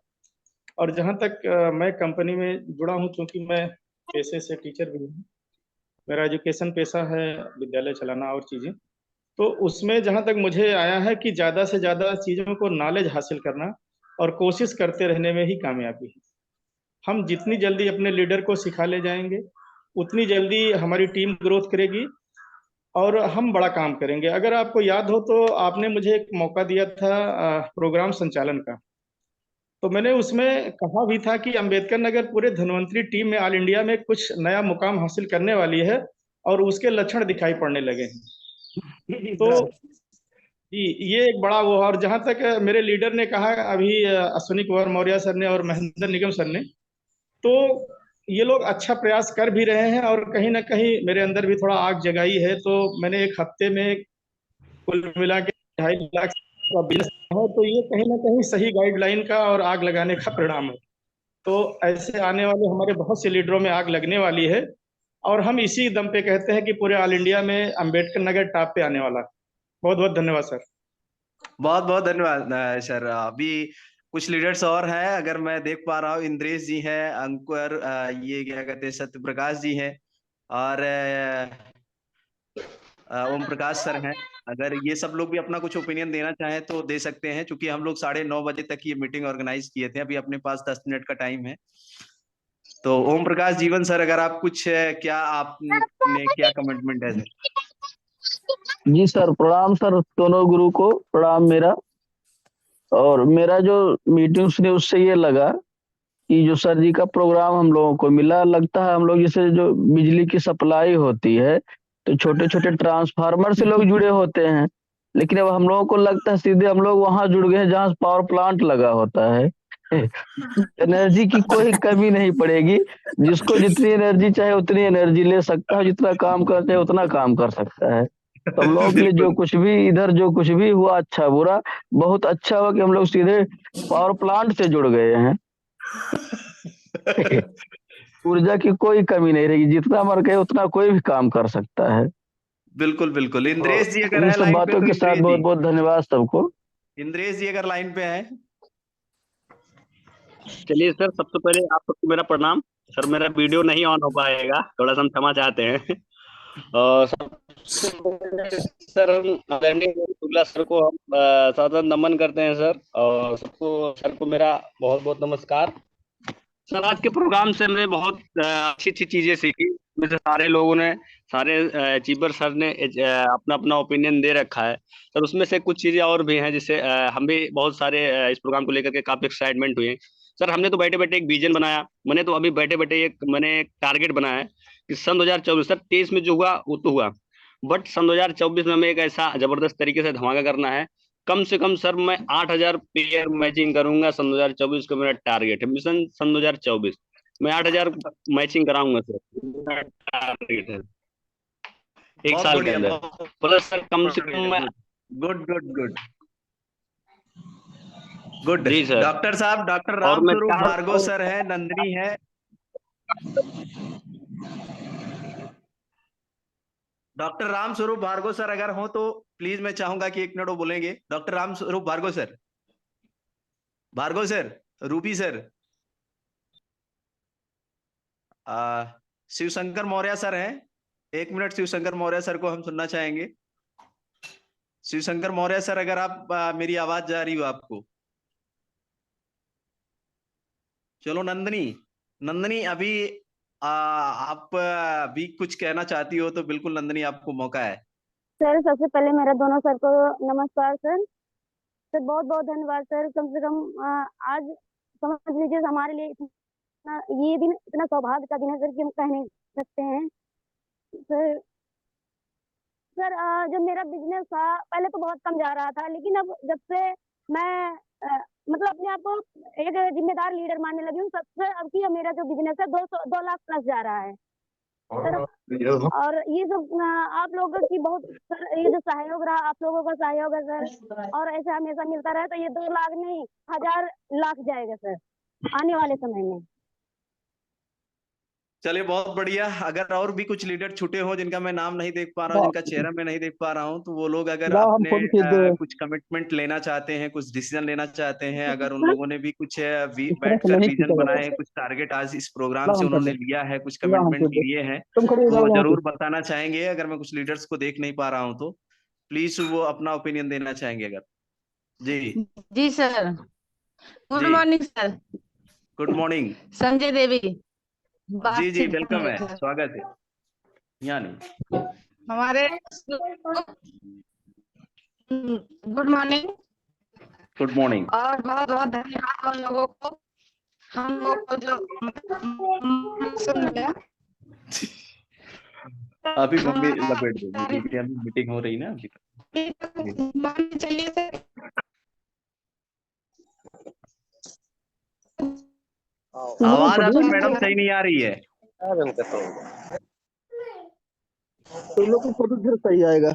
और जहाँ तक मैं कंपनी में जुड़ा हूँ, क्योंकि मैं पेशे से टीचर भी हूँ, मेरा एजुकेशन पेशा है विद्यालय चलाना और चीज़ें, तो उसमें जहाँ तक मुझे आया है कि ज़्यादा से ज़्यादा चीज़ों को नॉलेज हासिल करना और कोशिश करते रहने में ही कामयाबी है। हम जितनी जल्दी अपने लीडर को सिखा ले जाएंगे उतनी जल्दी हमारी टीम ग्रोथ करेगी और हम बड़ा काम करेंगे। अगर आपको याद हो तो आपने मुझे एक मौका दिया था प्रोग्राम संचालन का, तो मैंने उसमें कहा भी था कि अंबेडकर नगर पूरे धनवंतरी टीम में ऑल इंडिया में कुछ नया मुकाम हासिल करने वाली है और उसके लक्षण दिखाई पड़ने लगे हैं। तो जी, ये एक बड़ा वो। और जहां तक मेरे लीडर ने कहा अभी अश्विनी कुमार मौर्य सर ने और महेंद्र निगम सर ने, तो ये लोग अच्छा प्रयास कर भी रहे हैं और कहीं ना कहीं मेरे अंदर भी थोड़ा आग जगाई है। तो मैंने एक हफ्ते में कुल मिला के 2.5 लाख का बिजनेस है, तो ये कहीं ना कहीं सही गाइडलाइन का और आग लगाने का परिणाम है। तो ऐसे आने वाले हमारे बहुत से लीडरों में आग लगने वाली है और हम इसी दम पे कहते हैं कि पूरे ऑल इंडिया में अंबेडकर नगर टॉप पे आने वाला है। बहुत बहुत धन्यवाद सर। बहुत बहुत धन्यवाद सर। अभी कुछ लीडर्स और हैं, अगर मैं देख पा रहा हूँ, इंद्रेश जी हैं, अंकुर, ये क्या कहते हैं, सत्य प्रकाश जी हैं, और ओम प्रकाश सर हैं। अगर ये सब लोग भी अपना कुछ ओपिनियन देना चाहें तो दे सकते हैं, क्योंकि हम लोग 9:30 बजे तक ये मीटिंग ऑर्गेनाइज किए थे, अभी अपने पास 10 मिनट का टाइम है। तो ओम प्रकाश जीवन सर, अगर आप कुछ क्या आपने क्या कमिटमेंट है सर? जी सर, प्रणाम सर, दोनों गुरु को प्रणाम मेरा। और मेरा जो मीटिंग सुनी उससे ये लगा कि जो सर जी का प्रोग्राम हम लोगों को मिला, लगता है हम लोग जैसे जो बिजली की सप्लाई होती है तो छोटे छोटे ट्रांसफार्मर से लोग जुड़े होते हैं, लेकिन अब हम लोगों को लगता है सीधे हम लोग वहां जुड़ गए हैं जहाँ पावर प्लांट लगा होता है। एनर्जी की कोई कमी नहीं पड़ेगी, जिसको जितनी एनर्जी चाहे उतनी एनर्जी ले सकता है, जितना काम करना चाहे उतना काम कर सकता है। तो हम लोगों के लिए जो कुछ भी इधर जो कुछ भी हुआ, अच्छा बुरा, बहुत अच्छा हुआ कि हम लोग सीधे पावर प्लांट से जुड़ गए हैं। ऊर्जा की कोई कमी नहीं रहेगी, जितना मन करे उतना कोई भी काम कर सकता है। बिल्कुल बिल्कुल। इंद्रेश जी अगर इन है सब लाइन पे बातों तो के साथ बहुत बहुत धन्यवाद सबको। इंद्रेश जी अगर लाइन पे है। चलिए सर, सबसे पहले आप सबको मेरा प्रणाम। सर मेरा वीडियो नहीं ऑन हो पाएगा, थोड़ा सा हम क्षमा चाहते हैं। और सबसे पहले सर हम शुक्ला सर को हम सादर नमन करते हैं सर, और सबको सर को मेरा बहुत बहुत नमस्कार। सर आज के प्रोग्राम से हमने बहुत अच्छी अच्छी चीजें सीखी। में से सारे लोगों ने, सारे अचीवर सर ने अपना अपना ओपिनियन दे रखा है सर। उसमें से कुछ चीजें और भी हैं जिससे हम भी बहुत सारे इस प्रोग्राम को लेकर के काफी एक्साइटमेंट हुए सर। हमने तो बैठे बैठे एक विजन बनाया, मैंने तो अभी बैठे बैठे मैंने एक टारगेट बनाया है कि सन 2024 सर 23 में जो हुआ वो तो हुआ, बट सन 2024 में हमें एक ऐसा जबरदस्त तरीके से धमाका करना है। कम से कम सर मैं 8000 प्लेयर मैचिंग करूंगा सन 2024 का मेरा टारगेट है। मिशन सन 2024 मैं 8000 मैचिंग कराऊंगा सर, मेरा टारगेट है एक बहुत साल के बढ़िया, अंदर। प्लस सर कम से कम मैं गुड गुड गुड गुड। जी सर। डॉक्टर साहब, डॉक्टर और मैं रामस्वरूप चाह रहा भार्गव हूँ सर है, नंदिनी है। डॉक्टर रामस्वरूप भार्गव सर अगर हो तो प्लीज मैं चाहूंगा कि 1 मिनट वो बोलेंगे। Doctor Ramswaroop Bhargava sir, Bhargava sir, Rupi sir, Shivshankar Maurya sir हैं, 1 मिनट शिवशंकर मौर्य सर को हम सुनना चाहेंगे। शिवशंकर मौर्य सर अगर आप मेरी आवाज जा रही हो आपको। चलो नंदिनी, नंदिनी अभी आप भी कुछ कहना चाहती हो तो बिल्कुल नंदिनी आपको मौका है। सर सबसे पहले मेरा दोनों सर को नमस्कार सर। सर बहुत बहुत धन्यवाद सर। कम से कम आज समझ लीजिए हमारे लिए ये दिन इतना सौभाग्य का दिन है सर कि हम कह नहीं सकते हैं सर। सर जब मेरा बिजनेस था पहले तो बहुत कम जा रहा था, लेकिन अब जब से मैं मतलब अपने आप को एक जिम्मेदार लीडर मानने लगी हूँ, सबसे अब की मेरा जो बिजनेस है 2 लाख प्लस जा रहा है सर। और ये सब आप लोगों की बहुत सर, ये जो सहयोग रहा, आप लोगों का सहयोग है सर, और ऐसे हमेशा मिलता रहे तो ये 2 लाख नहीं 1000 लाख जाएगा सर आने वाले समय में। चलिए बहुत बढ़िया। अगर और भी कुछ लीडर छूटे हो जिनका मैं नाम नहीं देख पा रहा हूँ, जिनका चेहरा मैं नहीं देख पा रहा हूँ, तो वो लोग अगर अपने कुछ कमिटमेंट लेना चाहते हैं, कुछ डिसीजन लेना चाहते हैं, अगर उन लोगों ने भी कुछ बैठकर विजन बनाए हैं, कुछ टारगेट आज इस प्रोग्राम से उन्होंने लिया है, कुछ कमिटमेंट लिए हैं, तो जरूर बताना चाहेंगे। अगर मैं कुछ लीडर्स को देख नहीं पा रहा हूँ तो प्लीज वो अपना ओपिनियन देना चाहेंगे अगर। जी जी sir, good morning sir. Good morning Sanjay Devi. जी जी वेलकम है, स्वागत है। यहाँ नहीं हमारे गुड मॉर्निंग। गुड मॉर्निंग और बहुत बहुत धन्यवाद उन लोगों को, हम लोग को जो सुन लिया। अभी मम्मी लपेट दो, अभी मीटिंग हो रही ना अभी। चाहिए सर। आवाज आपकी मैडम सही नहीं आ रही है। तो लोग को फोटो फिर सही आएगा।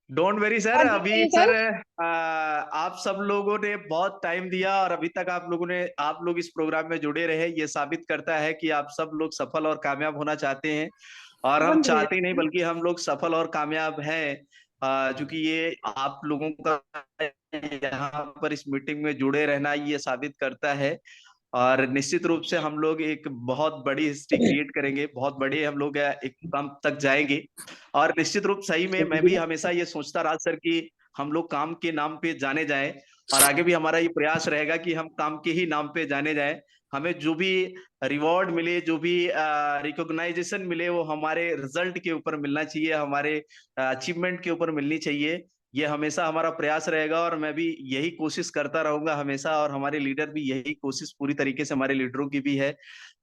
Don't very sir. अभी सर आप सब लोगों ने बहुत टाइम दिया और अभी तक आप लोग इस प्रोग्राम में जुड़े रहे, ये साबित करता है कि आप सब लोग सफल और कामयाब होना चाहते हैं। और हम चाहते ही नहीं बल्कि हम लोग सफल और कामयाब हैं, क्योंकि ये आप लोगों का यहाँ पर इस मीटिंग में जुड़े रहना ये साबित करता है। और निश्चित रूप से हम लोग एक बहुत बड़ी हिस्ट्री क्रिएट करेंगे, बहुत बड़े हम लोग एक काम तक जाएंगे। और निश्चित रूप सही में मैं भी हमेशा ये सोचता रहा सर कि हम लोग काम के नाम पे जाने जाएं, और आगे भी हमारा ये प्रयास रहेगा कि हम काम के ही नाम पे जाने जाएं। हमें जो भी रिवॉर्ड मिले, जो भी रिकॉग्नाइजेशन मिले, वो हमारे रिजल्ट के ऊपर मिलना चाहिए, हमारे अचीवमेंट के ऊपर मिलनी चाहिए। ये हमेशा हमारा प्रयास रहेगा और मैं भी यही कोशिश करता रहूंगा हमेशा, और हमारे लीडर भी यही कोशिश पूरी तरीके से हमारे लीडरों की भी है।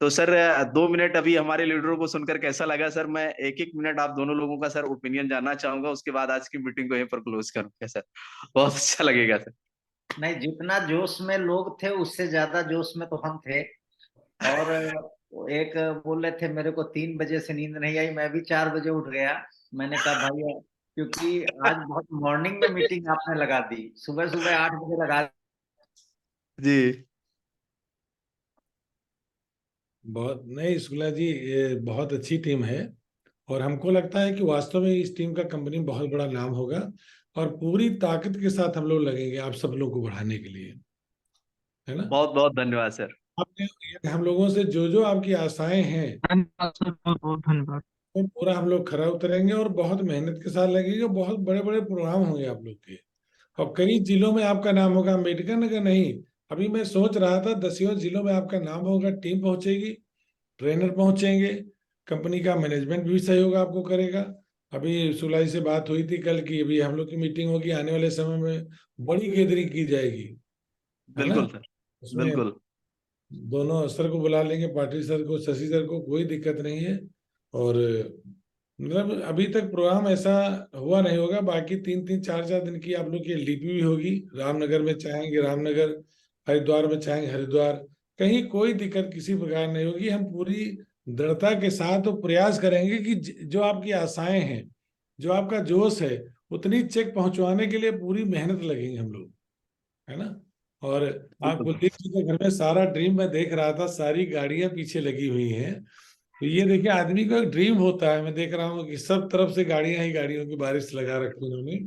तो सर 2 मिनट अभी हमारे लीडरों को सुनकर कैसा लगा सर? मैं 1-1 मिनट आप दोनों लोगों का सर ओपिनियन जानना चाहूंगा, उसके बाद आज की मीटिंग को यहीं पर क्लोज करूंगा सर। बहुत अच्छा लगेगा सर। नहीं, जितना जोश में लोग थे उससे ज्यादा जोश में तो हम थे। और एक बोल रहे थे मेरे को 3 बजे से नींद नहीं आई, मैं भी 4 बजे उठ गया। मैंने कहा भाई, क्योंकि आज बहुत मॉर्निंग में मीटिंग आपने लगा दी, सुबह सुबह 8 बजे लगा जी। बहुत नहीं शुक्ला जी, ये बहुत अच्छी टीम है और हमको लगता है कि वास्तव में इस टीम का कंपनी में बहुत बड़ा नाम होगा और पूरी ताकत के साथ हम लोग लगेंगे आप सब लोग को बढ़ाने के लिए, है ना? बहुत बहुत धन्यवाद सर। आपने हम लोगों से जो आपकी आशाएं हैं, धन्यवाद सर, बहुत बहुत धन्यवाद। तो पूरा हम लोग खरा उतरेंगे और बहुत मेहनत के साथ लगेंगे। बहुत बड़े बड़े प्रोग्राम होंगे आप लोग के, और कई जिलों में आपका नाम होगा। अम्बेडकर नगर नहीं, अभी मैं सोच रहा था 10 जिलों में आपका नाम होगा। टीम पहुंचेगी, ट्रेनर पहुंचेंगे, कंपनी का मैनेजमेंट भी सहयोग आपको करेगा। अभी सुलाई से बात हुई थी कल की, अभी हम लोग की मीटिंग होगी, आने वाले समय में बड़ी गैदरिंग की जाएगी, है ना। बिल्कुल सर, उसमें बिल्कुल। दोनों सर को बुला लेंगे, पाटिल सर को, शशि सर को, कोई दिक्कत नहीं है। और मतलब अभी तक प्रोग्राम ऐसा हुआ नहीं होगा। बाकी 3-3 4-4 दिन की आप लोग की एलडीपी भी होगी। रामनगर में चाहेंगे रामनगर, हरिद्वार में चाहेंगे हरिद्वार, कहीं कोई दिक्कत किसी प्रकार नहीं होगी। हम पूरी दृढ़ता के साथ तो प्रयास करेंगे कि जो आपकी आशाएं हैं, जो आपका जोश है, उतनी चेक पहुंचवाने के लिए पूरी मेहनत लगेंगे हम लोग, है ना। और आप कुलदीप जी के घर में सारा ड्रीम मैं देख रहा था, सारी गाड़ियां पीछे लगी हुई हैं। तो ये देखिए, आदमी को एक ड्रीम होता है। मैं देख रहा हूँ कि सब तरफ से गाड़ियां ही गाड़ियों की बारिश लगा रखी उन्होंने।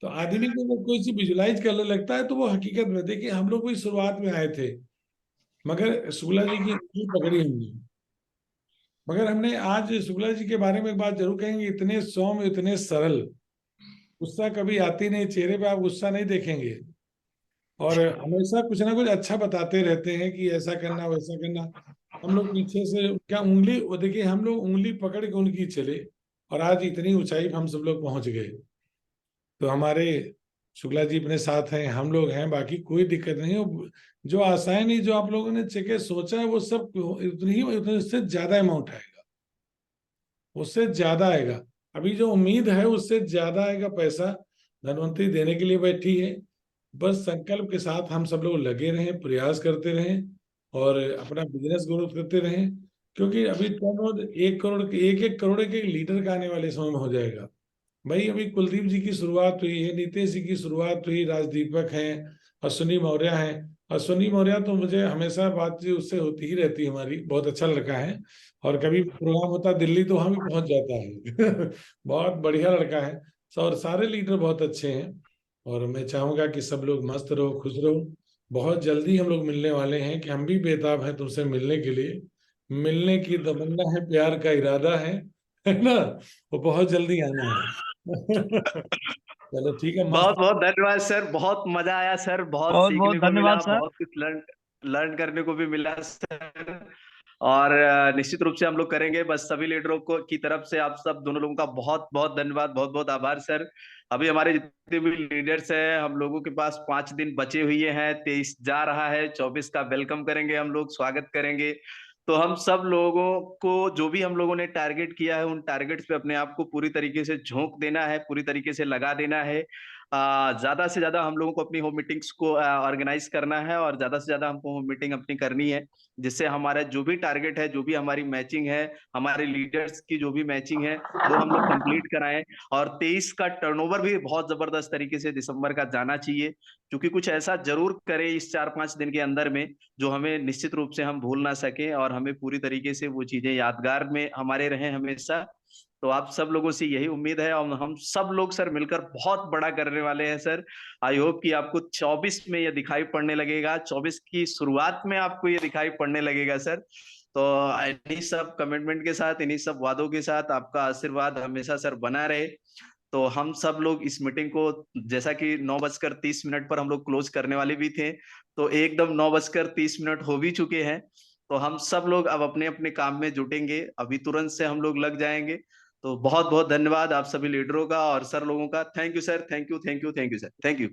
तो आदमी को वो कोई चीज विजुलाइज करने लगता है तो वो हकीकत में, देखिए हम लोग भी शुरुआत में आए थे, मगर शुक्ला जी की उंगली पकड़ी हमने। मगर हमने आज शुक्ला जी के बारे में एक बात जरूर कहेंगे, इतने सौम्य, इतने सरल, गुस्सा कभी आती नहीं, चेहरे पे आप गुस्सा नहीं देखेंगे, और हमेशा कुछ ना कुछ अच्छा बताते रहते हैं कि ऐसा करना वैसा करना। हम लोग पीछे से क्या उंगली, वो देखिए हम लोग उंगली पकड़ के उनकी चले, और आज इतनी ऊंचाई पे हम सब लोग पहुंच गए। तो हमारे शुक्ला जी अपने साथ हैं, हम लोग हैं, बाकी कोई दिक्कत नहीं है। जो आशाएं नहीं, जो आप लोगों ने चेके सोचा है, वो सब उतनी ही, उतने से ज्यादा अमाउंट आएगा, उससे ज्यादा आएगा। अभी जो उम्मीद है उससे ज्यादा आएगा पैसा। धनवंतरी देने के लिए बैठी है। बस संकल्प के साथ हम सब लोग लगे रहें, प्रयास करते रहें, और अपना बिजनेस ग्रोथ करते रहें। क्योंकि अभी टर्नओवर 1 करोड़ के, 1-1 करोड़ के लीडर का आने वाले समय में हो जाएगा। भाई अभी कुलदीप जी की शुरुआत हुई है, नीतीश जी की शुरुआत हुई, राजदीपक हैं, अश्विनी मौर्य हैं। अश्विनी मौर्य तो मुझे हमेशा बातचीत उससे होती ही रहती है हमारी, बहुत अच्छा लड़का है, और कभी प्रोग्राम होता है दिल्ली तो वहां भी पहुंच जाता है। बहुत बढ़िया लड़का है। और सारे लीडर बहुत अच्छे हैं, और मैं चाहूंगा कि सब लोग मस्त रहो, खुश रहो। बहुत जल्दी हम लोग मिलने वाले हैं, कि हम भी बेताब हैं तुमसे मिलने के लिए। मिलने की तमन्ना है, प्यार का इरादा है ना। वो बहुत जल्दी आना है। चलो ठीक है, बहुत मस्त। बहुत धन्यवाद सर, बहुत मजा आया सर, बहुत बहुत सीखने बहुत को मिला, धन्यवाद सर। बहुत कुछ लर्न करने को भी मिला सर। और निश्चित रूप से हम लोग करेंगे। बस सभी लीडरों को की तरफ से आप सब दोनों लोगों का बहुत बहुत धन्यवाद, बहुत बहुत आभार सर। अभी हमारे जितने भी लीडर्स हैं, हम लोगों के पास 5 दिन बचे हुए हैं, 23 जा रहा है, 24 का वेलकम करेंगे हम लोग, स्वागत करेंगे। तो हम सब लोगों को जो भी हम लोगों ने टारगेट किया है, उन टारगेट्स पे अपने आप को पूरी तरीके से झोंक देना है, पूरी तरीके से लगा देना है। ज्यादा से ज्यादा हम लोगों को अपनी होम मीटिंग्स को ऑर्गेनाइज करना है, और ज्यादा से ज्यादा हमको होम मीटिंग अपनी करनी है, जिससे हमारा जो भी टारगेट है, जो भी हमारी मैचिंग है, हमारे लीडर्स की जो भी मैचिंग है, वो हम लोग कंप्लीट कराएं। और 23 का टर्नओवर भी बहुत जबरदस्त तरीके से दिसंबर का जाना चाहिए, क्योंकि कुछ ऐसा जरूर करें इस 4-5 दिन के अंदर में, जो हमें निश्चित रूप से हम भूल ना सके, और हमें पूरी तरीके से वो चीजें यादगार में हमारे रहें हमेशा। तो आप सब लोगों से यही उम्मीद है, और हम सब लोग सर मिलकर बहुत बड़ा करने वाले हैं सर। आई होप कि आपको 24 में ये दिखाई पड़ने लगेगा, 24 की शुरुआत में आपको ये दिखाई पड़ने लगेगा सर। तो इन्हीं सब कमिटमेंट के साथ, इन्हीं सब वादों के साथ आपका आशीर्वाद हमेशा सर बना रहे। तो हम सब लोग इस मीटिंग को, जैसा कि 9:30 पर हम लोग क्लोज करने वाले भी थे, तो एकदम 9:30 हो भी चुके हैं। तो हम सब लोग अब अपने अपने काम में जुटेंगे, अभी तुरंत से हम लोग लग जाएंगे। तो बहुत बहुत धन्यवाद आप सभी लीडरों का और सर लोगों का। Thank you sir, thank you, thank you, thank you sir, thank you.